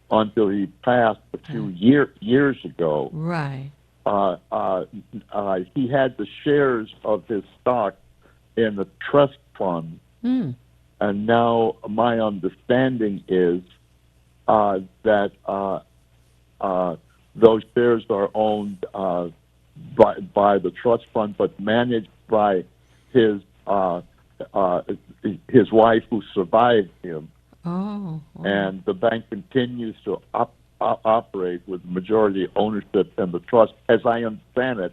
until he passed a few years ago. Right. He had the shares of his stock in the trust fund, and now my understanding is that those shares are owned by the trust fund, but managed by his wife, who survived him. And the bank continues to operate with majority ownership in the trust, as I understand it.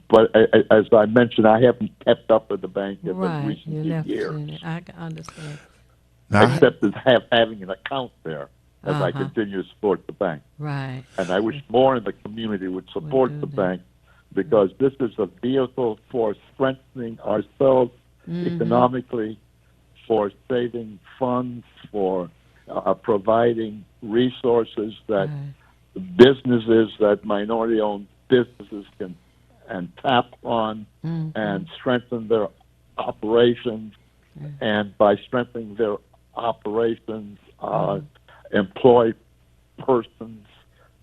But as I mentioned, I haven't kept up with the bank in the recent years. I can understand. Except as having an account there as I continue to support the bank. Right. And I wish more in the community would support the bank, because this is a vehicle for strengthening ourselves economically, for saving funds, for providing resources that businesses, that minority-owned businesses can tap on and strengthen their operations. And by strengthening their operations, employ persons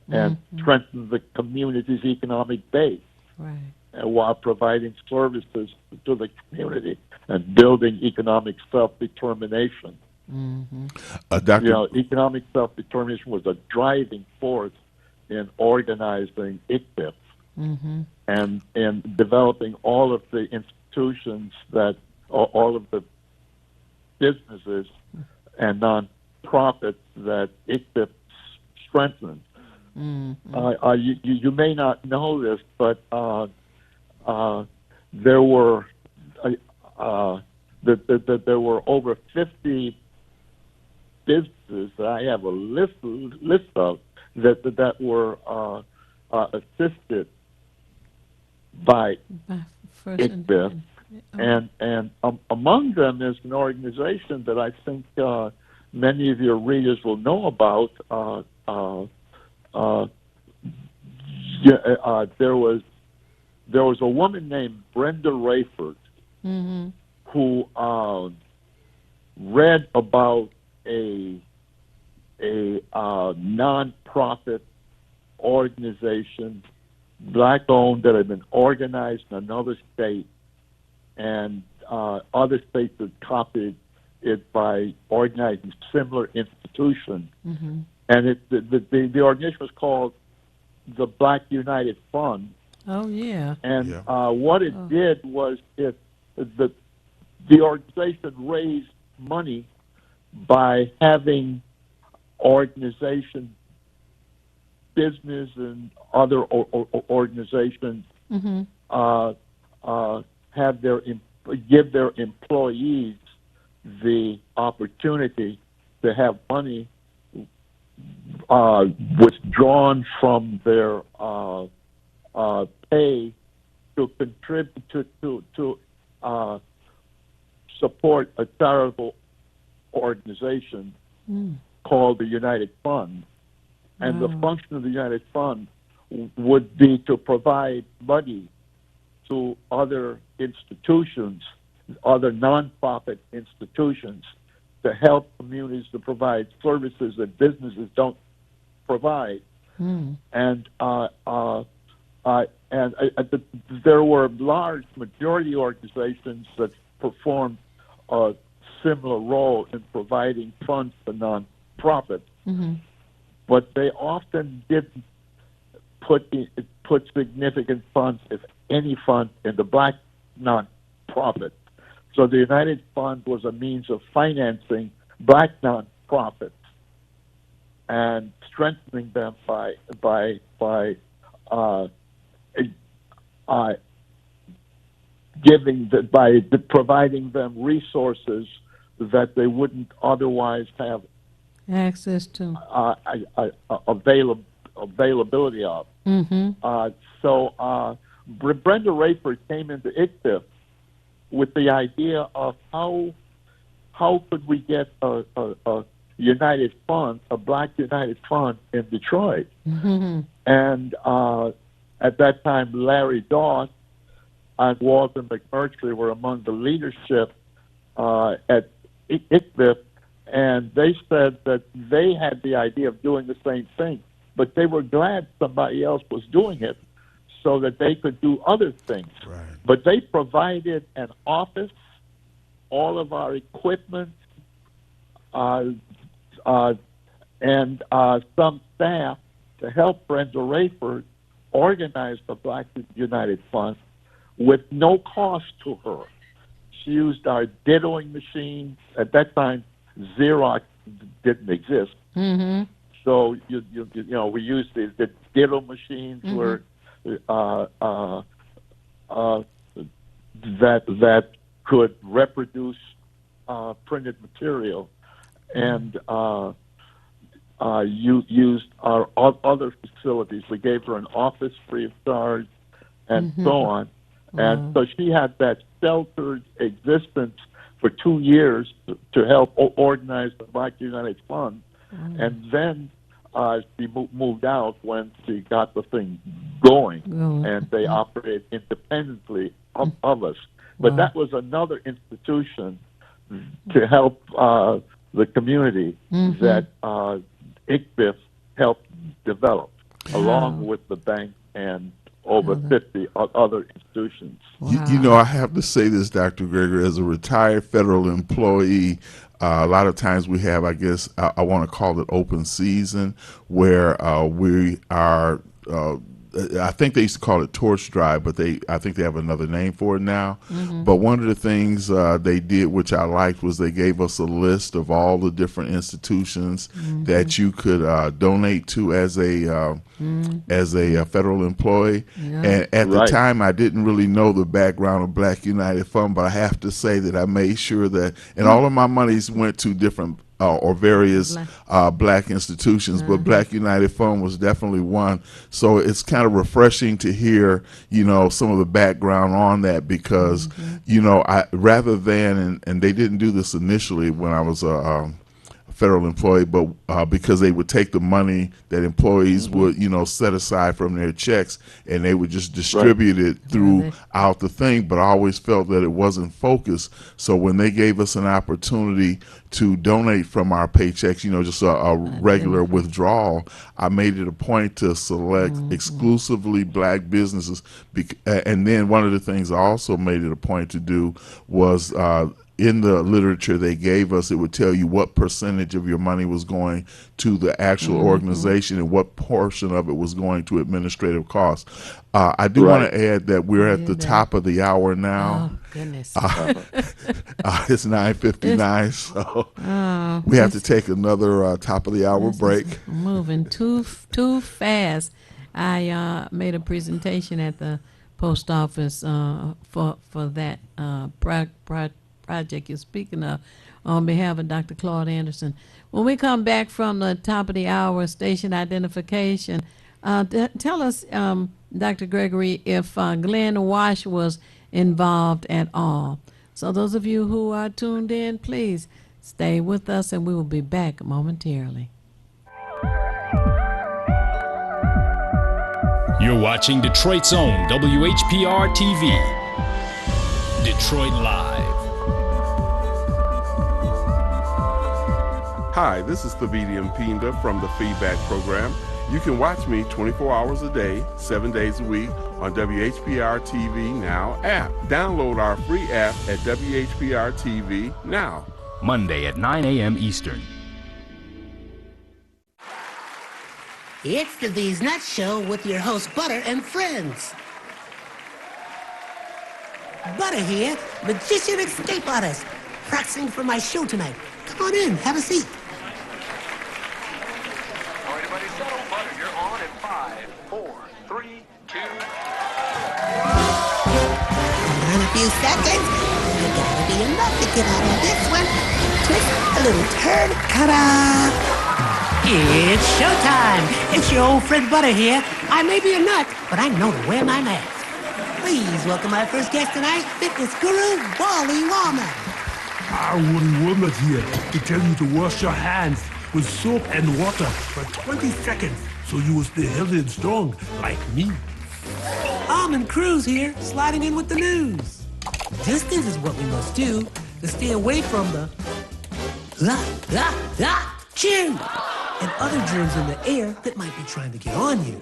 and strengthen the community's economic base. Right. And while providing services to the community and building economic self-determination. Economic self-determination was a driving force in organizing ICBIF and in developing all of the institutions that, all of the businesses and non-profits that ICBIF strengthened. You may not know this, but there were over 50 businesses that I have a list of that were assisted by ICBIF, and among them is an organization that I think many of your readers will know about. There was a woman named Brenda Rayford who read about a non-profit organization, black-owned, that had been organized in another state, and other states had copied it by organizing similar institutions. And the organization was called the Black United Fund. And what it did was the organization raised money by having organizations, business and other organizations have give their employees the opportunity to have money withdrawn from their pay to contribute to support a charitable organization called the United Fund. And the function of the United Fund would be to provide money to other institutions, other nonprofit institutions, to help communities to provide services that businesses don't provide. And there were large majority organizations that performed a similar role in providing funds to nonprofits, but they often didn't put significant funds, if any fund, in the black nonprofit. So the United Fund was a means of financing black nonprofits and strengthening them by providing them resources that they wouldn't otherwise have access to, availability of. So Brenda Rayford came into ICBIF with the idea of how could we get a United Fund, a Black United Fund in Detroit. And at that time, Larry Doss and Walter McMurtry were among the leadership at ICBIF, and they said that they had the idea of doing the same thing, but they were glad somebody else was doing it so that they could do other things. But they provided an office, all of our equipment, and some staff to help Brenda Rayford organize the Black United Fund with no cost to her. She used our dittoing machine. At that time, Xerox didn't exist. So you know, we used the ditto machines where that could reproduce printed material, and you used our other facilities. We gave her an office free of charge, and so on. And so she had that sheltered existence for 2 years to help organize the Black United Fund. And then she moved out when she got the thing going, and they operated independently of us. But that was another institution to help the community that ICBIF helped develop, along with the bank and over 50 other institutions. You know, I have to say this, Dr. Gregory, as a retired federal employee, a lot of times we have, I guess, I want to call it open season, where we are, I think they used to call it torch drive, but I think they have another name for it now. But one of the things they did, which I liked, was they gave us a list of all the different institutions that you could donate to as a federal employee. And at the time, I didn't really know the background of Black United Fund, but I have to say that I made sure that, and all of my monies went to different or various black institutions, but Black United Fund was definitely one. So it's kind of refreshing to hear, you know, some of the background on that, because, you know, rather than, and they didn't do this initially when I was a federal employee, but because they would take the money that employees would, you know, set aside from their checks, and they would just distribute it throughout the thing. But I always felt that it wasn't focused. So when they gave us an opportunity to donate from our paychecks, you know, just a regular withdrawal, I made it a point to select exclusively black businesses. And then one of the things I also made it a point to do was, in the literature they gave us, it would tell you what percentage of your money was going to the actual organization and what portion of it was going to administrative costs. I do want to add that we're at the top of the hour now. Oh, goodness. It's 9:59, so we have to take another top of the hour break. Moving too fast. I made a presentation at the post office for that project you're speaking of on behalf of Dr. Claude Anderson. When we come back from the top of the hour station identification, tell us, Dr. Gregory, if Glenn Wash was involved at all. So those of you who are tuned in, please stay with us and we will be back momentarily. You're watching Detroit's own WHPR TV. Detroit Live. Hi, this is Thabiti Mpinda from the Feedback Program. You can watch me 24 hours a day, 7 days a week on WHPR TV Now app. Download our free app at WHPR TV Now. Monday at 9 a.m. Eastern. It's the These Nuts Show with your host, Butter and friends. Butter here, magician escape artist, practicing for my show tonight. Come on in, have a seat. All right, everybody settle. Butter, you're on in 5, 4, 3, 2. In a few seconds, there gotta be enough to get out of this one. Twist a little turn, ta-da! It's showtime. It's your old friend Butter here. I may be a nut, but I know to wear my mask. Please welcome my first guest tonight, fitness guru, Wally Wallman. Wally Woodland here to tell you to wash your hands with soap and water for 20 seconds so you will stay healthy and strong like me. Almond Cruz here, sliding in with the news. Distance is what we must do to stay away from the chew and other germs in the air that might be trying to get on you.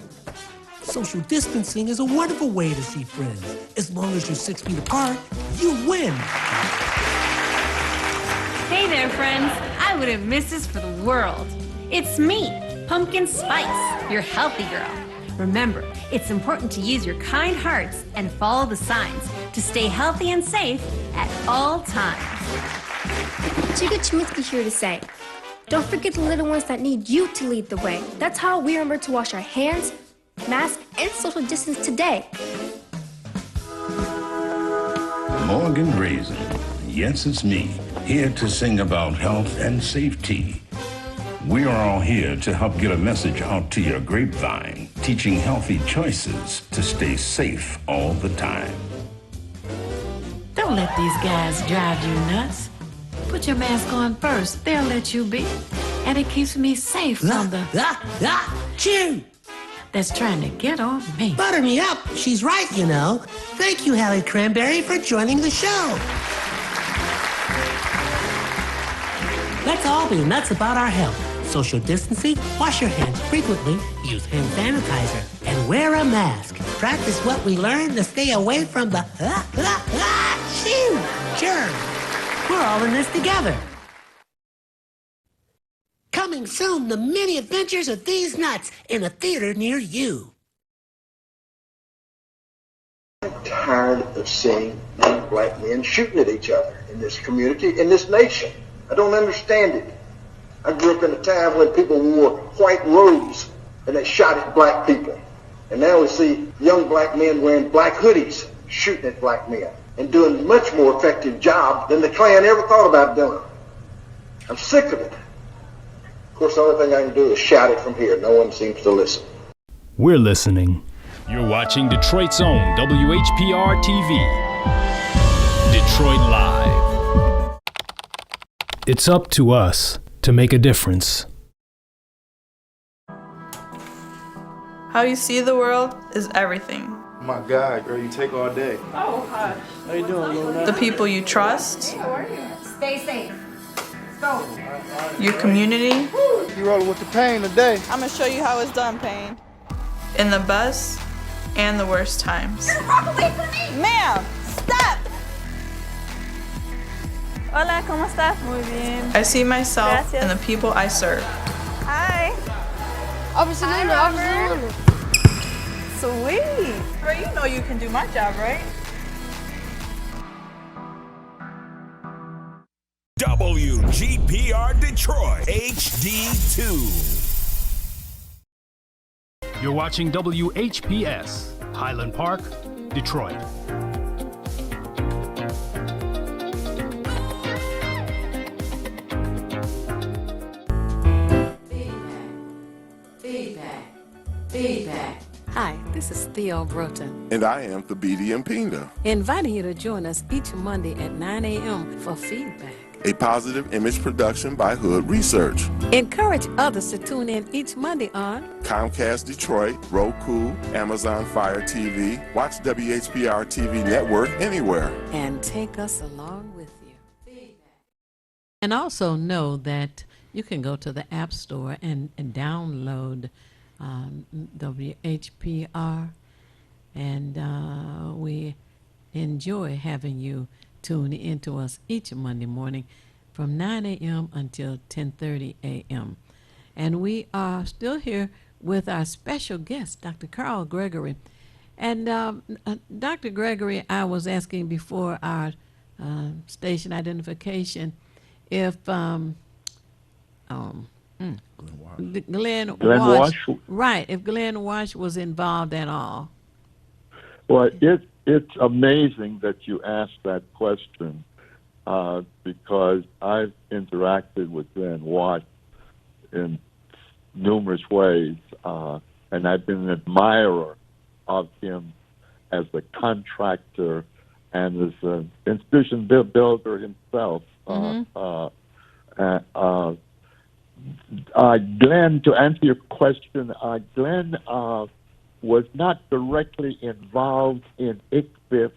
Social distancing is a wonderful way to see friends. As long as you're 6 feet apart, you win. Hey there, friends. I wouldn't miss this for the world. It's me, Pumpkin Spice, your healthy girl. Remember, it's important to use your kind hearts and follow the signs to stay healthy and safe at all times. Chica Chiminsky here to say, don't forget the little ones that need you to lead the way. That's how we remember to wash our hands, mask, and social distance today. Morgan Raisin. Yes, it's me, here to sing about health and safety. We are all here to help get a message out to your grapevine, teaching healthy choices to stay safe all the time. Don't let these guys drive you nuts. Put your mask on first. They'll let you be. And it keeps me safe from the chew that's trying to get on me. Butter me up. She's right, you know. Thank you, Hallie Cranberry, for joining the show. Let's all be nuts about our health. Social distancing, wash your hands frequently, use hand sanitizer, and wear a mask. Practice what we learned to stay away from the chew germs. We're all in this together. Coming soon, the many adventures of these nuts in a theater near you. I'm tired of seeing young black men shooting at each other in this community, in this nation. I don't understand it. I grew up in a time when people wore white robes and they shot at black people. And now we see young black men wearing black hoodies shooting at black men and doing a much more effective job than the Klan ever thought about doing. I'm sick of it. Of course, the only thing I can do is shout it from here. No one seems to listen. We're listening. You're watching Detroit's own WHPR TV. Detroit Live. It's up to us to make a difference. How you see the world is everything. Oh my God, girl, you take all day. Oh, hush. How you doing, Luna? The people you trust. Hey, how are you? Stay safe. Go. Your community. You rolling with the pain today. I'm gonna show you how it's done, Pain. In the best and the worst times. Walk away from me! Ma'am, stop! Hola, ¿cómo estás? Muy bien. I see myself in the people I serve. Hi. Officer Hi, Luna, Robert. Sweet. Girl, you know you can do my job, right? WGPR Detroit HD2. You're watching WHPS, Highland Park, Detroit. Feedback. Hi, this is Theo Broughton, And I am the BD Pinda, inviting you to join us each Monday at 9 a.m. for feedback. a positive image production by Hood Research. Encourage others to tune in each Monday on Comcast Detroit, Roku, Amazon Fire TV, watch WHPR TV Network anywhere. and take us along with you. And also know that you can go to the App Store and download WHPR, and we enjoy having you tune into us each Monday morning from 9 a.m. until 10:30 a.m. And we are still here with our special guest, Dr. Carl Gregory. And Dr. Gregory, I was asking before our station identification if Glenn Wash, right, if Glenn Wash was involved at all. Well, it's amazing that you asked that question because I've interacted with Glenn Wash in numerous ways, and I've been an admirer of him as a contractor and as an institution builder himself. Glenn, to answer your question, Glenn was not directly involved in ICBIF,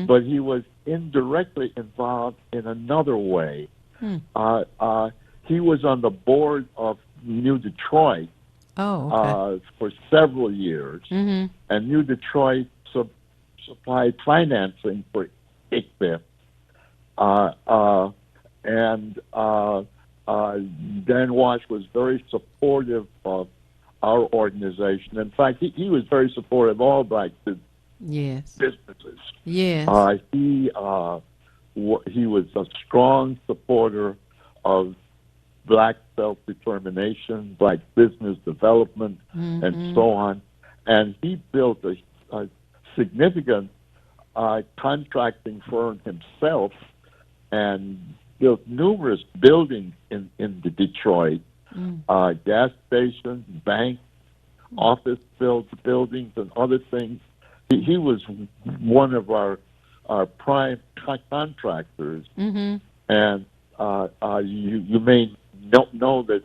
but he was indirectly involved in another way. He was on the board of New Detroit for several years, and New Detroit supplied financing for ICBIF. Dan Wash was very supportive of our organization. In fact, he was very supportive of all black businesses. Yes. He was a strong supporter of black self-determination, black business development, and so on. And he built a significant contracting firm himself and built numerous buildings in Detroit, gas stations, banks, office buildings, and other things. He was one of our prime contractors, and you may know that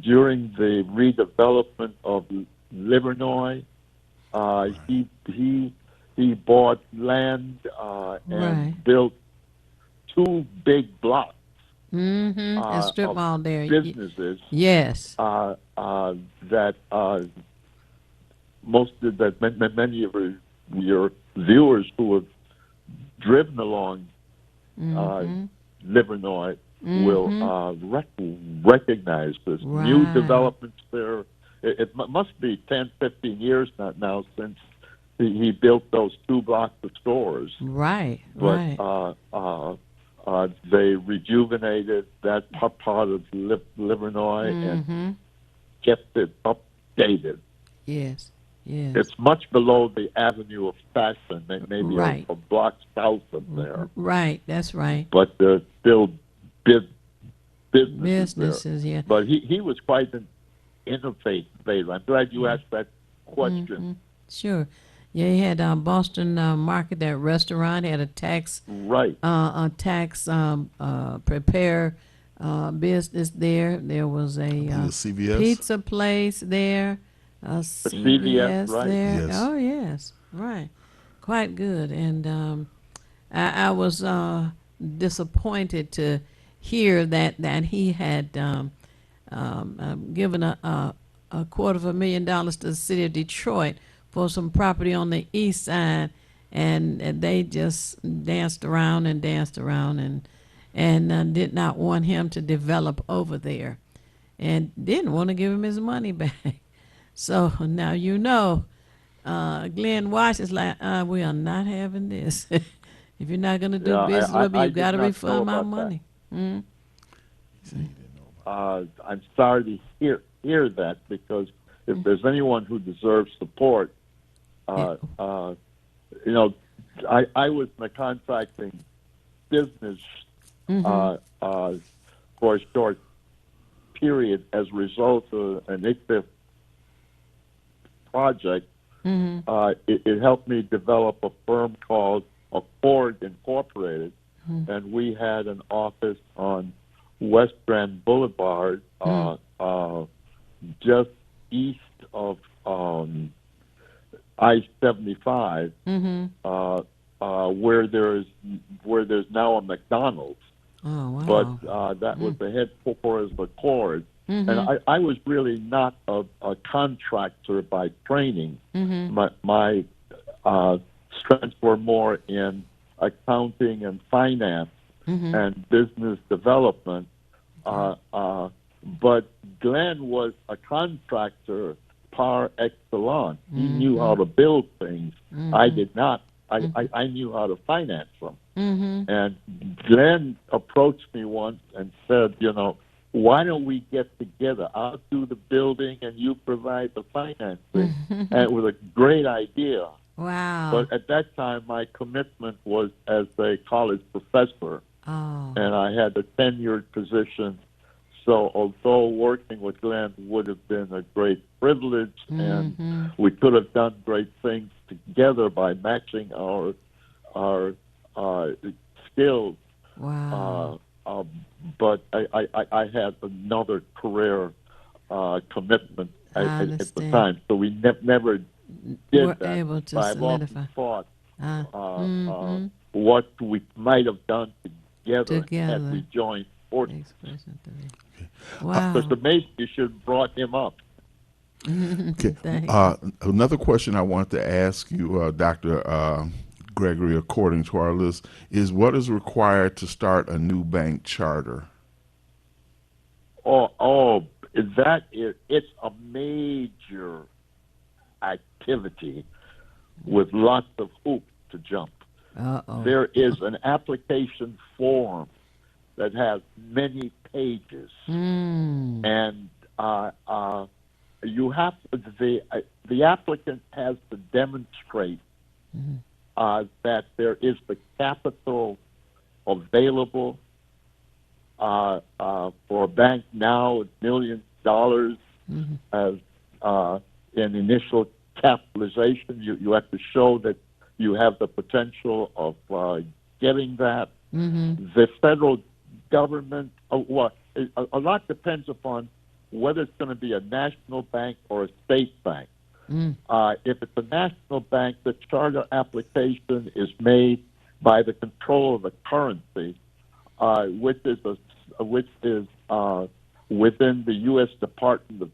during the redevelopment of Livernois, he bought land and built 2 big blocks. A strip mall there. Businesses. Yes. That many of your viewers who have driven along Livernois will recognize this. New developments there. It must be 10, 15 years now since he built those 2 blocks of stores. Right. But they rejuvenated that part of Livernois and kept it updated. Yes. It's much below the Avenue of Fashion, maybe a block south of there. Right, that's right. But there's still businesses there. Yeah. But he was quite an innovator. I'm glad you asked that question. Sure. Yeah, he had Boston Market, that restaurant, had a tax prepare business there. There was a CVS? pizza place there. CVS there. Yes. Oh yes, right. Quite good. And I was disappointed to hear that he had given a $250,000 to the city of Detroit for some property on the east side, and they just danced around and did not want him to develop over there, and didn't want to give him his money back. So now Glenn Wash is like, we are not having this. If you're not going to do business with me, you've got to refund my money. I'm sorry to hear that, because if there's anyone who deserves support, you know, I was in the contracting business for a short period as a result of an ICFIF project. It helped me develop a firm called Accord Incorporated, and we had an office on West Grand Boulevard, just east of I-75, where there's now a McDonald's. Oh, wow. But that was the headquarters of Accord. And I was really not a contractor by training. My strengths were more in accounting and finance and business development. But Glenn was a contractor par excellence. He knew how to build things. I did not. I knew how to finance them. And Glenn approached me once and said, you know, why don't we get together? I'll do the building and you provide the financing. And it was a great idea. Wow. But at that time, my commitment was as a college professor. Oh. And I had a tenured position. So although working with Glenn would have been a great privilege, and we could have done great things together by matching our skills. Wow. But I had another career commitment at the time, so we never did We're that. able to but I've solidify. often thought what we might have done together had we joined forces. Wow. Because maybe you should have brought him up. Okay. Another question I want to ask you, Dr. Gregory, according to our list, is what is required to start a new bank charter? It's a major activity with lots of hoops to jump. There is an application form that has many pages, and you have the applicant has to demonstrate that there is the capital available for a bank now, $millions as in initial capitalization. You have to show that you have the potential of getting that. The federal government, a lot depends upon whether it's going to be a national bank or a state bank. If it's a national bank, the charter application is made by the control of the currency, which is within the U.S. Department of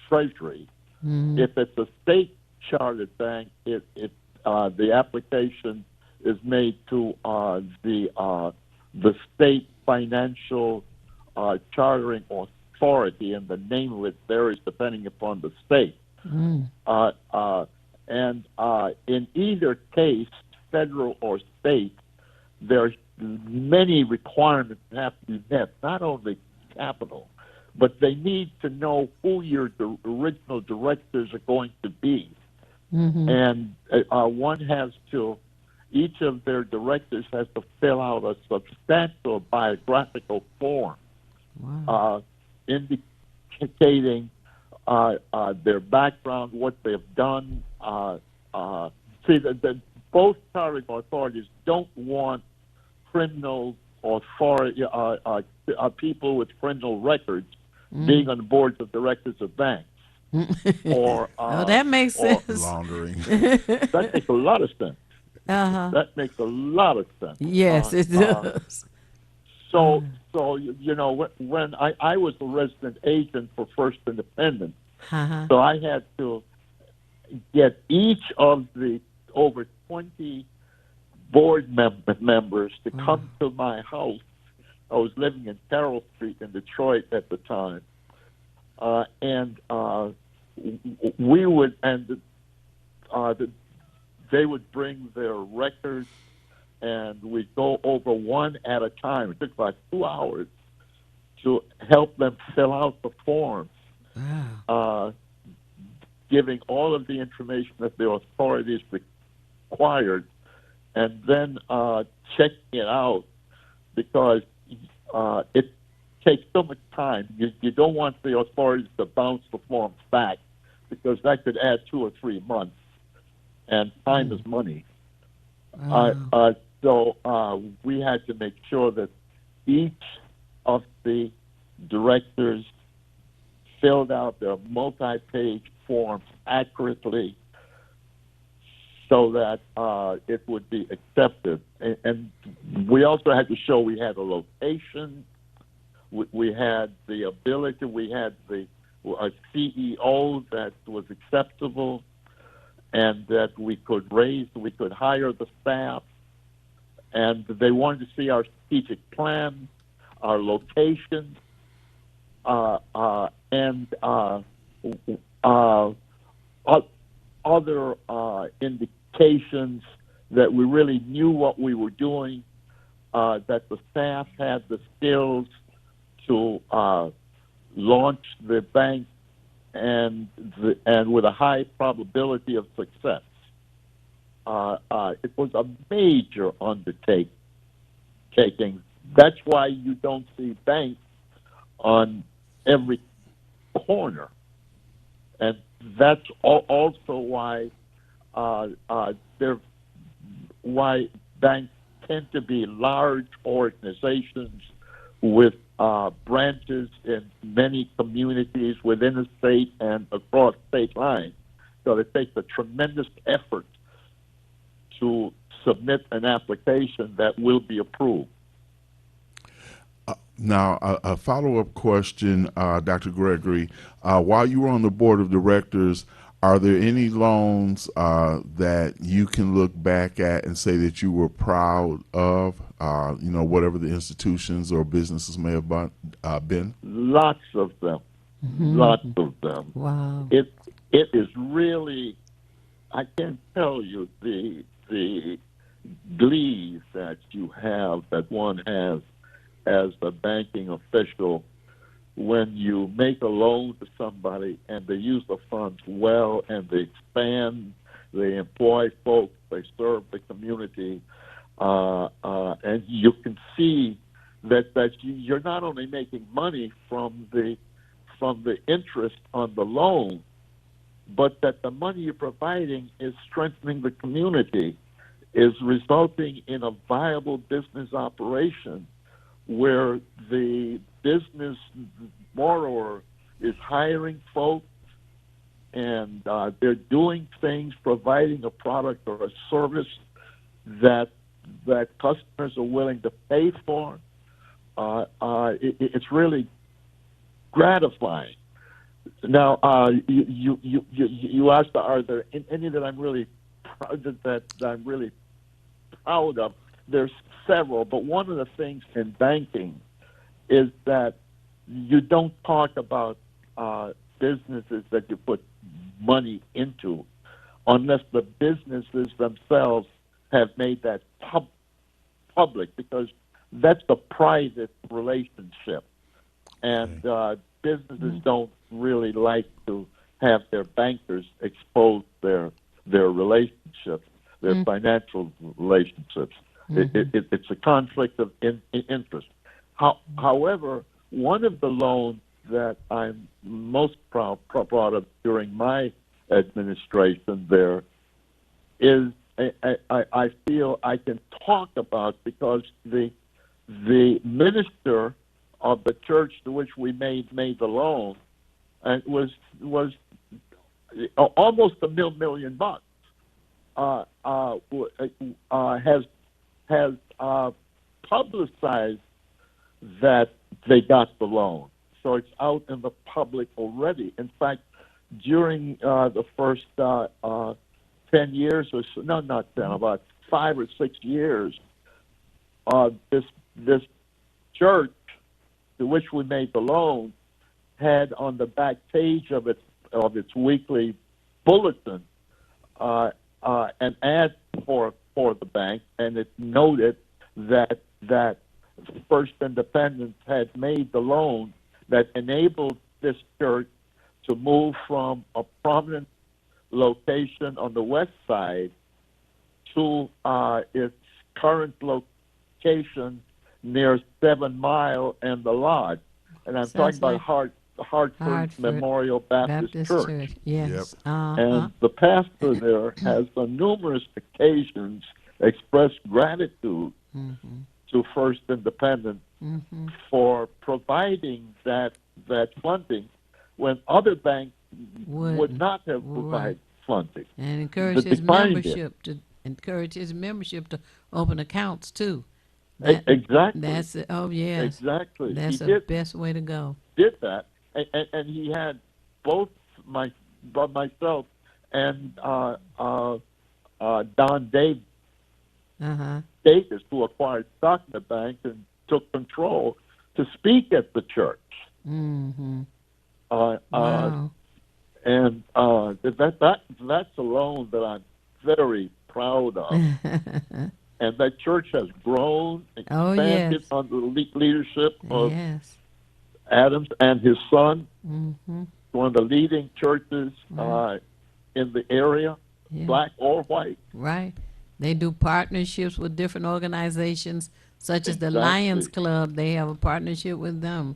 Treasury. If it's a state chartered bank, the application is made to the state financial chartering authority, and the name of it varies depending upon the state. And in either case, federal or state, there's many requirements that have to be met, not only capital, but they need to know who your original directors are going to be. And one has to, each of their directors has to fill out a substantial biographical form indicating their background, what they've done. See, both chartering authorities don't want criminal authority, people with criminal records being on the boards of directors of banks. Or that makes sense. Laundering. That makes a lot of sense. That makes a lot of sense. Yes, it does. So you know, when I was a resident agent for First Independent, so I had to get each of the over 20 board members to come to my house. I was living in Carroll Street in Detroit at the time, and we would they would bring their records, and we'd go over one at a time. It took about 2 hours to help them fill out the forms, giving all of the information that the authorities required, and then checking it out because it takes so much time. You don't want the authorities to bounce the forms back because that could add 2 or 3 months, and time is money. So we had to make sure that each of the directors filled out their multi-page forms accurately so that it would be accepted. And we also had to show we had a location, we had the ability, we had a CEO that was acceptable, and that we could hire the staff, and they wanted to see our strategic plan, our location, and other indications that we really knew what we were doing, that the staff had the skills to launch the bank and with a high probability of success. It was a major undertaking. That's why you don't see banks on every corner, and that's also why why banks tend to be large organizations with branches in many communities within a state and across state lines. So it takes a tremendous effort to submit an application that will be approved. Now, a follow-up question, Dr. Gregory. While you were on the board of directors, are there any loans that you can look back at and say that you were proud of, whatever the institutions or businesses may have been? Lots of them. Mm-hmm. Lots of them. Wow. It is really, I can't tell you the glee that one has as a banking official when you make a loan to somebody and they use the funds well and they expand, they employ folks, they serve the community, and you can see that you're not only making money from the interest on the loan, but that the money you're providing is strengthening the community, is resulting in a viable business operation where the business borrower is hiring folks and they're doing things, providing a product or a service that customers are willing to pay for. It's really gratifying. Now, you asked, are there any that I'm really proud of? There's several, but one of the things in banking is that you don't talk about businesses that you put money into unless the businesses themselves have made that public, because that's a private relationship. And businesses don't really like to have their bankers expose their relationships, their financial relationships. Mm-hmm. It's a conflict of interest. However, one of the loans that I'm most proud of during my administration there is I feel I can talk about, because the minister of the church to which we made the loan was almost $1 million. Has publicized that they got the loan. So it's out in the public already. In fact, during the first 10 years or so, no, not 10, about 5 or 6 years, this church to which we made the loan had on the back page of its weekly bulletin an ad for the bank, and it noted that First Independence had made the loan that enabled this church to move from a prominent location on the west side to its current location near 7 Mile and the Lodge. And I'm talking about Hartford Memorial Baptist Church. Yes. And the pastor there has on numerous occasions expressed gratitude to First Independent for providing that funding when other banks would not have provided funding. And encourage his membership to open accounts too. Exactly. That's it. Oh yes. Exactly. That's the best way to go. Did that, and he had both myself and Don Davis, who acquired stock in the bank and took control, to speak at the church. Wow. And that's a loan that I'm very proud of. And that church has grown, expanded under the leadership of Adams and his son. One of the leading churches in the area, black or white. Right. They do partnerships with different organizations, such as the Lions Club. They have a partnership with them.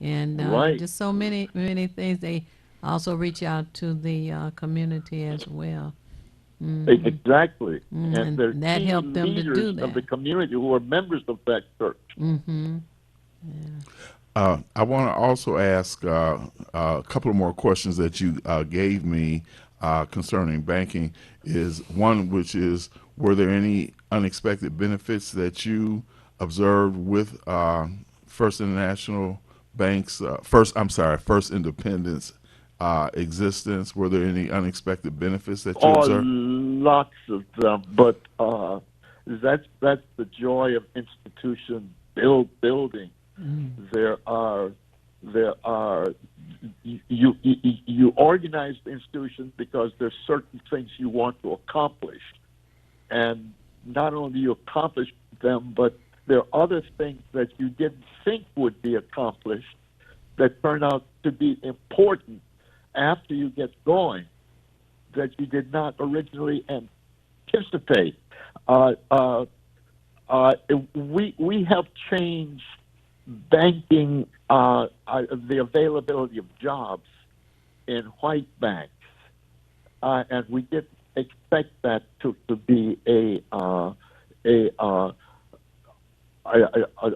And just so many things. They also reach out to the community as well. Exactly. And there's that helped them to do that. Of the community who are members of that church. I want to also ask a couple of more questions that you gave me concerning banking. Is one which is, were there any unexpected benefits that you observed with First International Bank's First Independence existence? Were there any unexpected benefits that you observed? Lots of them, but that's the joy of institution building. There are you organize the institutions because there's certain things you want to accomplish, and not only you accomplish them, but there are other things that you didn't think would be accomplished that turn out to be important after you get going, that you did not originally anticipate. We have changed banking, the availability of jobs in white banks, and we didn't expect that to be a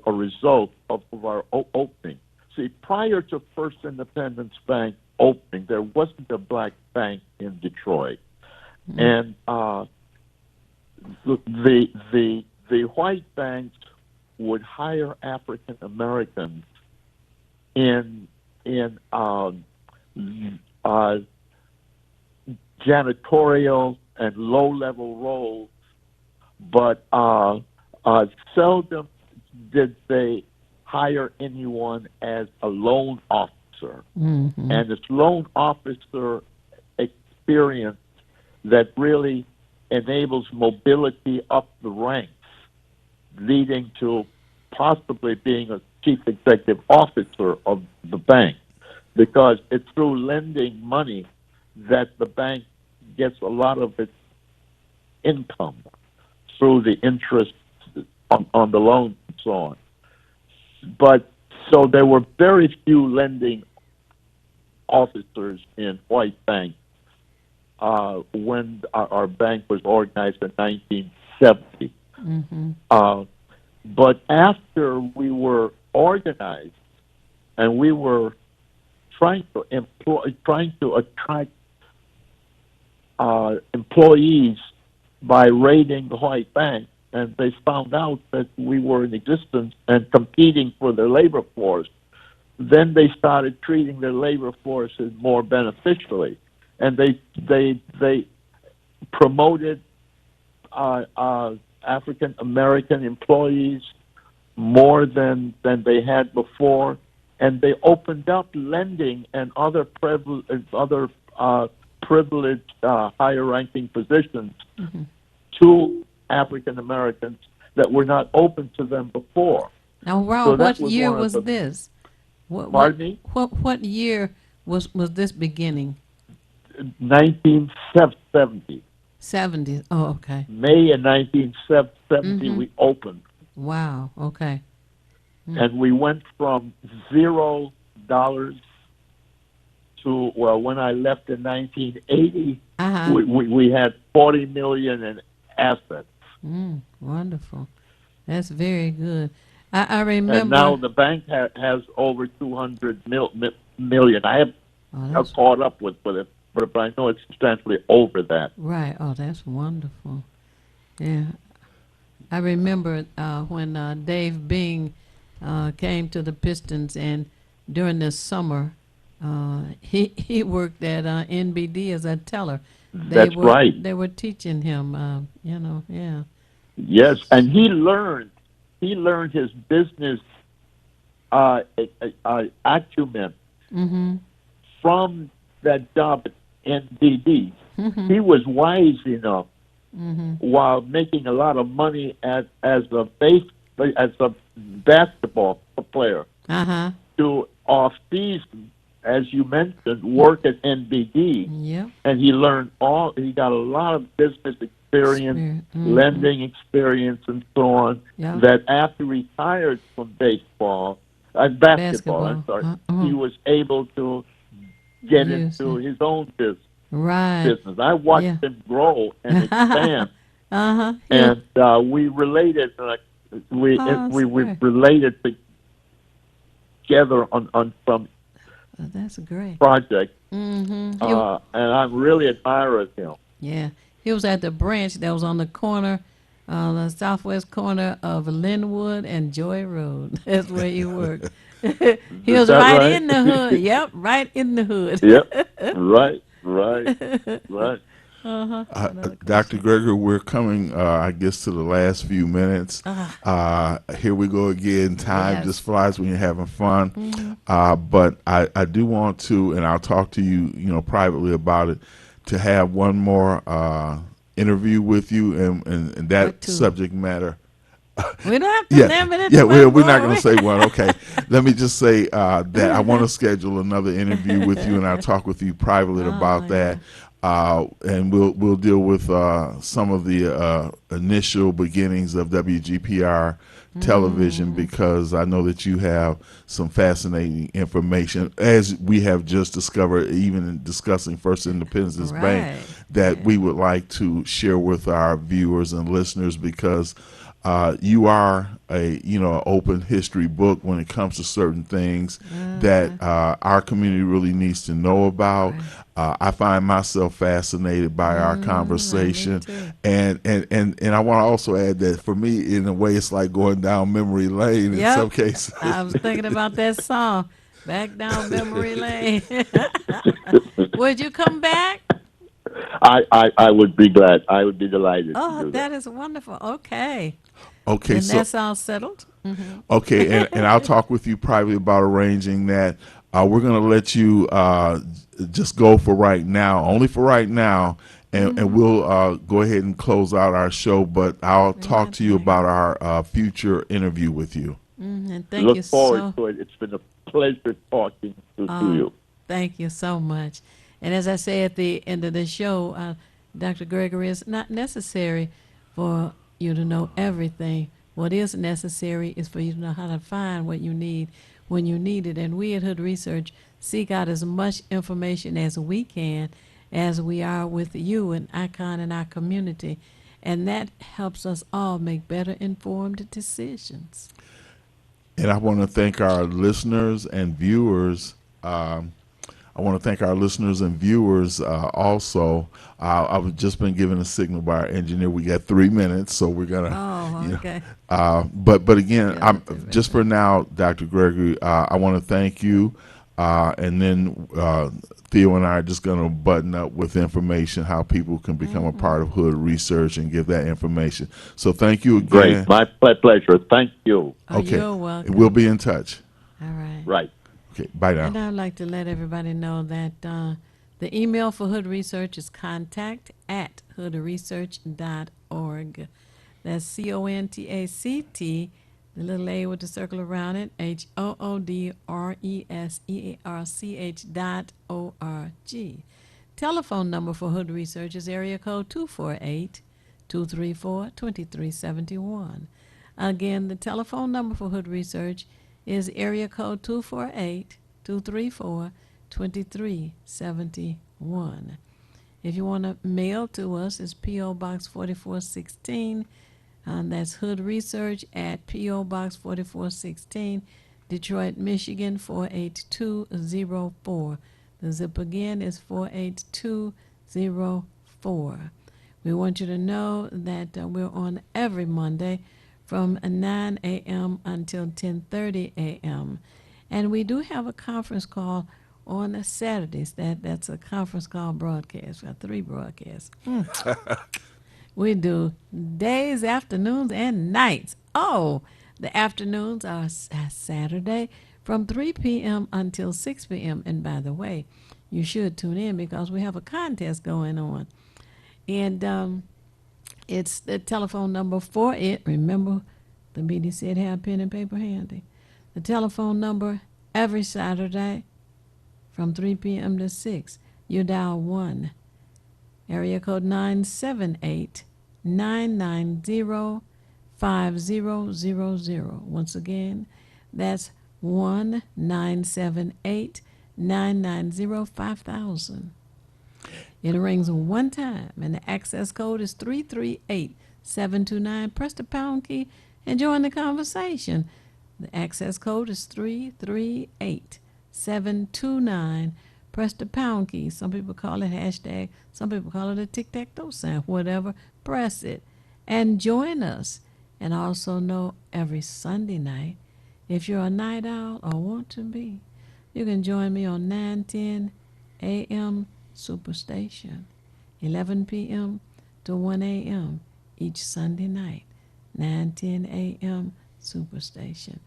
result of our opening. See, prior to First Independence Bank opening, there wasn't a black bank in Detroit, and the white banks would hire African Americans in janitorial and low-level roles, but seldom did they hire anyone as a loan officer. And it's loan officer experience that really enables mobility up the ranks, leading to possibly being a chief executive officer of the bank, because it's through lending money that the bank gets a lot of its income through the interest on the loans and so on. But so there were very few lending officers in white banks when our bank was organized in 1970. But after we were organized and we were trying to attract employees by raiding the white bank, and they found out that we were in existence and competing for their labor force, then they started treating their labor forces more beneficially, and they promoted African American employees more than they had before, and they opened up lending and other privileged higher ranking positions to African Americans that were not open to them before. Now, Ron, what year was this? Pardon me? What year was this beginning? 1970. 70s. Oh, okay. May of 1970, we opened. Wow. Okay. And we went from $0 to, well, when I left in 1980, we had $40 million in assets. Wonderful. That's very good. I remember. And now the bank has over 200 million. I have caught up with it, but I know it's substantially over that. Right. Oh, that's wonderful. Yeah. I remember when Dave Bing came to the Pistons, and during the summer, he worked at NBD as a teller. That's right. They were teaching him, yeah. Yes, and he learned his business acumen from that job at NBD. He was wise enough while making a lot of money as a basketball player to off season, as you mentioned, work at NBD. Yeah. And he learned he got a lot of business experience, lending experience, and so on, that after he retired from basketball, he was able to get into his own business. Business. I watched him grow and expand, and we related. We related together on some that's great project, and I'm really admire of him. Yeah, he was at the branch that was on the corner, the southwest corner of Linwood and Joy Road. That's where he worked. He was right in the hood. Yep, right in the hood. Yep, right. Dr. Gregory, we're coming, I guess, to the last few minutes. Here we go again. Time just flies when you're having fun. But I do want to, and I'll talk to you, privately about it, to have one more interview with you and that subject matter. We don't have to limit it. We're not going to say one. Okay, let me just say that I want to schedule another interview with you, and I'll talk with you privately about that. And we'll deal with some of the initial beginnings of WGPR television, because I know that you have some fascinating information, as we have just discovered, even in discussing First Independence Bank, that we would like to share with our viewers and listeners, because you are a open history book when it comes to certain things that our community really needs to know about. I find myself fascinated by our conversation, and I want to also add that for me, in a way, it's like going down memory lane in some cases. I was thinking about that song, "Back Down Memory Lane." Would you come back? I would be glad. I would be delighted. Oh, to do that is wonderful. Okay. Okay, and so that's all settled. Okay, and I'll talk with you privately about arranging that. We're going to let you just go for right now, only for right now, and we'll go ahead and close out our show. But I'll talk to you about our future interview with you. And thank Look you forward to it. It's been a pleasure talking to you. Thank you so much. And as I say at the end of the show, Dr. Gregory, it's not necessary for you to know everything. What is necessary is for you to know how to find what you need when you need it. And we at Hood Research seek out as much information as we can, as we are with you and ICON and our community. And that helps us all make better informed decisions. And I want to thank our listeners and viewers. Also. I've just been given a signal by our engineer. We got 3 minutes, so we're gonna. Okay. But again, just for now, Dr. Gregory, I want to thank you, and then Theo and I are just gonna button up with information how people can become a part of Hood Research and give that information. So thank you again. Great, my pleasure. Thank you. Okay, you're welcome. We'll be in touch. All right. Right. Okay, bye now. And I'd like to let everybody know that the email for Hood Research is contact@hoodresearch.org. That's CONTACT, the little A with the circle around it, HOODRESEARCH.org. Telephone number for Hood Research is area code 248-234-2371. Again, the telephone number for Hood Research is area code 248-234-2371. If you want to mail to us, it's P.O. Box 4416. That's Hood Research at P.O. Box 4416, Detroit, Michigan 48204. The zip again is 48204. We want you to know that we're on every Monday from 9 a.m. until 10:30 a.m. And we do have a conference call on Saturdays. That's a conference call broadcast. We have 3 broadcasts. We do days, afternoons, and nights. Oh, the afternoons are Saturday from 3 p.m. until 6 p.m. And by the way, you should tune in because we have a contest going on. And it's the telephone number for it. Remember, the BD said have pen and paper handy. The telephone number every Saturday from 3 p.m. to 6. You dial 1. Area code 978-990-5000. Once again, that's 1-978-990-5000. It rings one time, and the access code is 338729. Press the pound key and join the conversation. The access code is 338729. Press the pound key. Some people call it hashtag. Some people call it a tic-tac-toe sign. Whatever, press it. And join us. And also know every Sunday night, if you're a night owl or want to be, you can join me on 9:10 a.m. Superstation, 11 p.m. to 1 a.m. each Sunday night, 9:10 a.m. Superstation.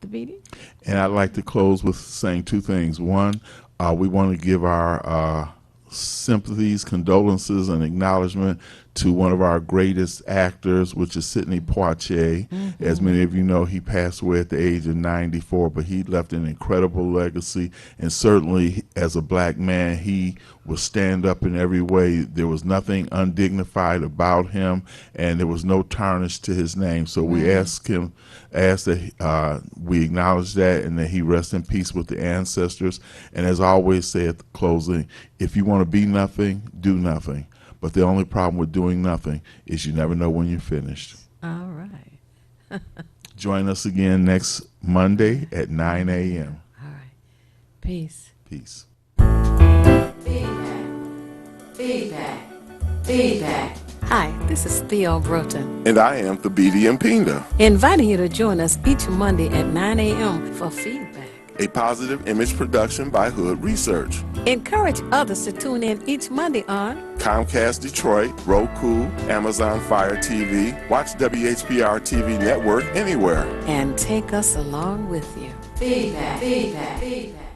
The BD? And I'd like to close with saying 2 things. One, we want to give our sympathies, condolences, and acknowledgement to one of our greatest actors, which is Sidney Poitier. Mm-hmm. As many of you know, he passed away at the age of 94, but he left an incredible legacy. And certainly, as a black man, he would stand up in every way. There was nothing undignified about him, and there was no tarnish to his name. So we ask that we acknowledge that, and that he rest in peace with the ancestors. And as I always say at the closing, if you want to be nothing, do nothing. But the only problem with doing nothing is you never know when you're finished. All right. Join us again next Monday at 9 a.m. All right. Peace. Peace. Feedback. Feedback. Hi, this is Theo Broughton, And I am the BD Mpinda, inviting you to join us each Monday at 9 a.m. for feedback. a positive image production by Hood Research. Encourage others to tune in each Monday on Comcast Detroit, Roku, Amazon Fire TV, watch WHPR TV Network anywhere. and take us along with you. Feedback. Feedback.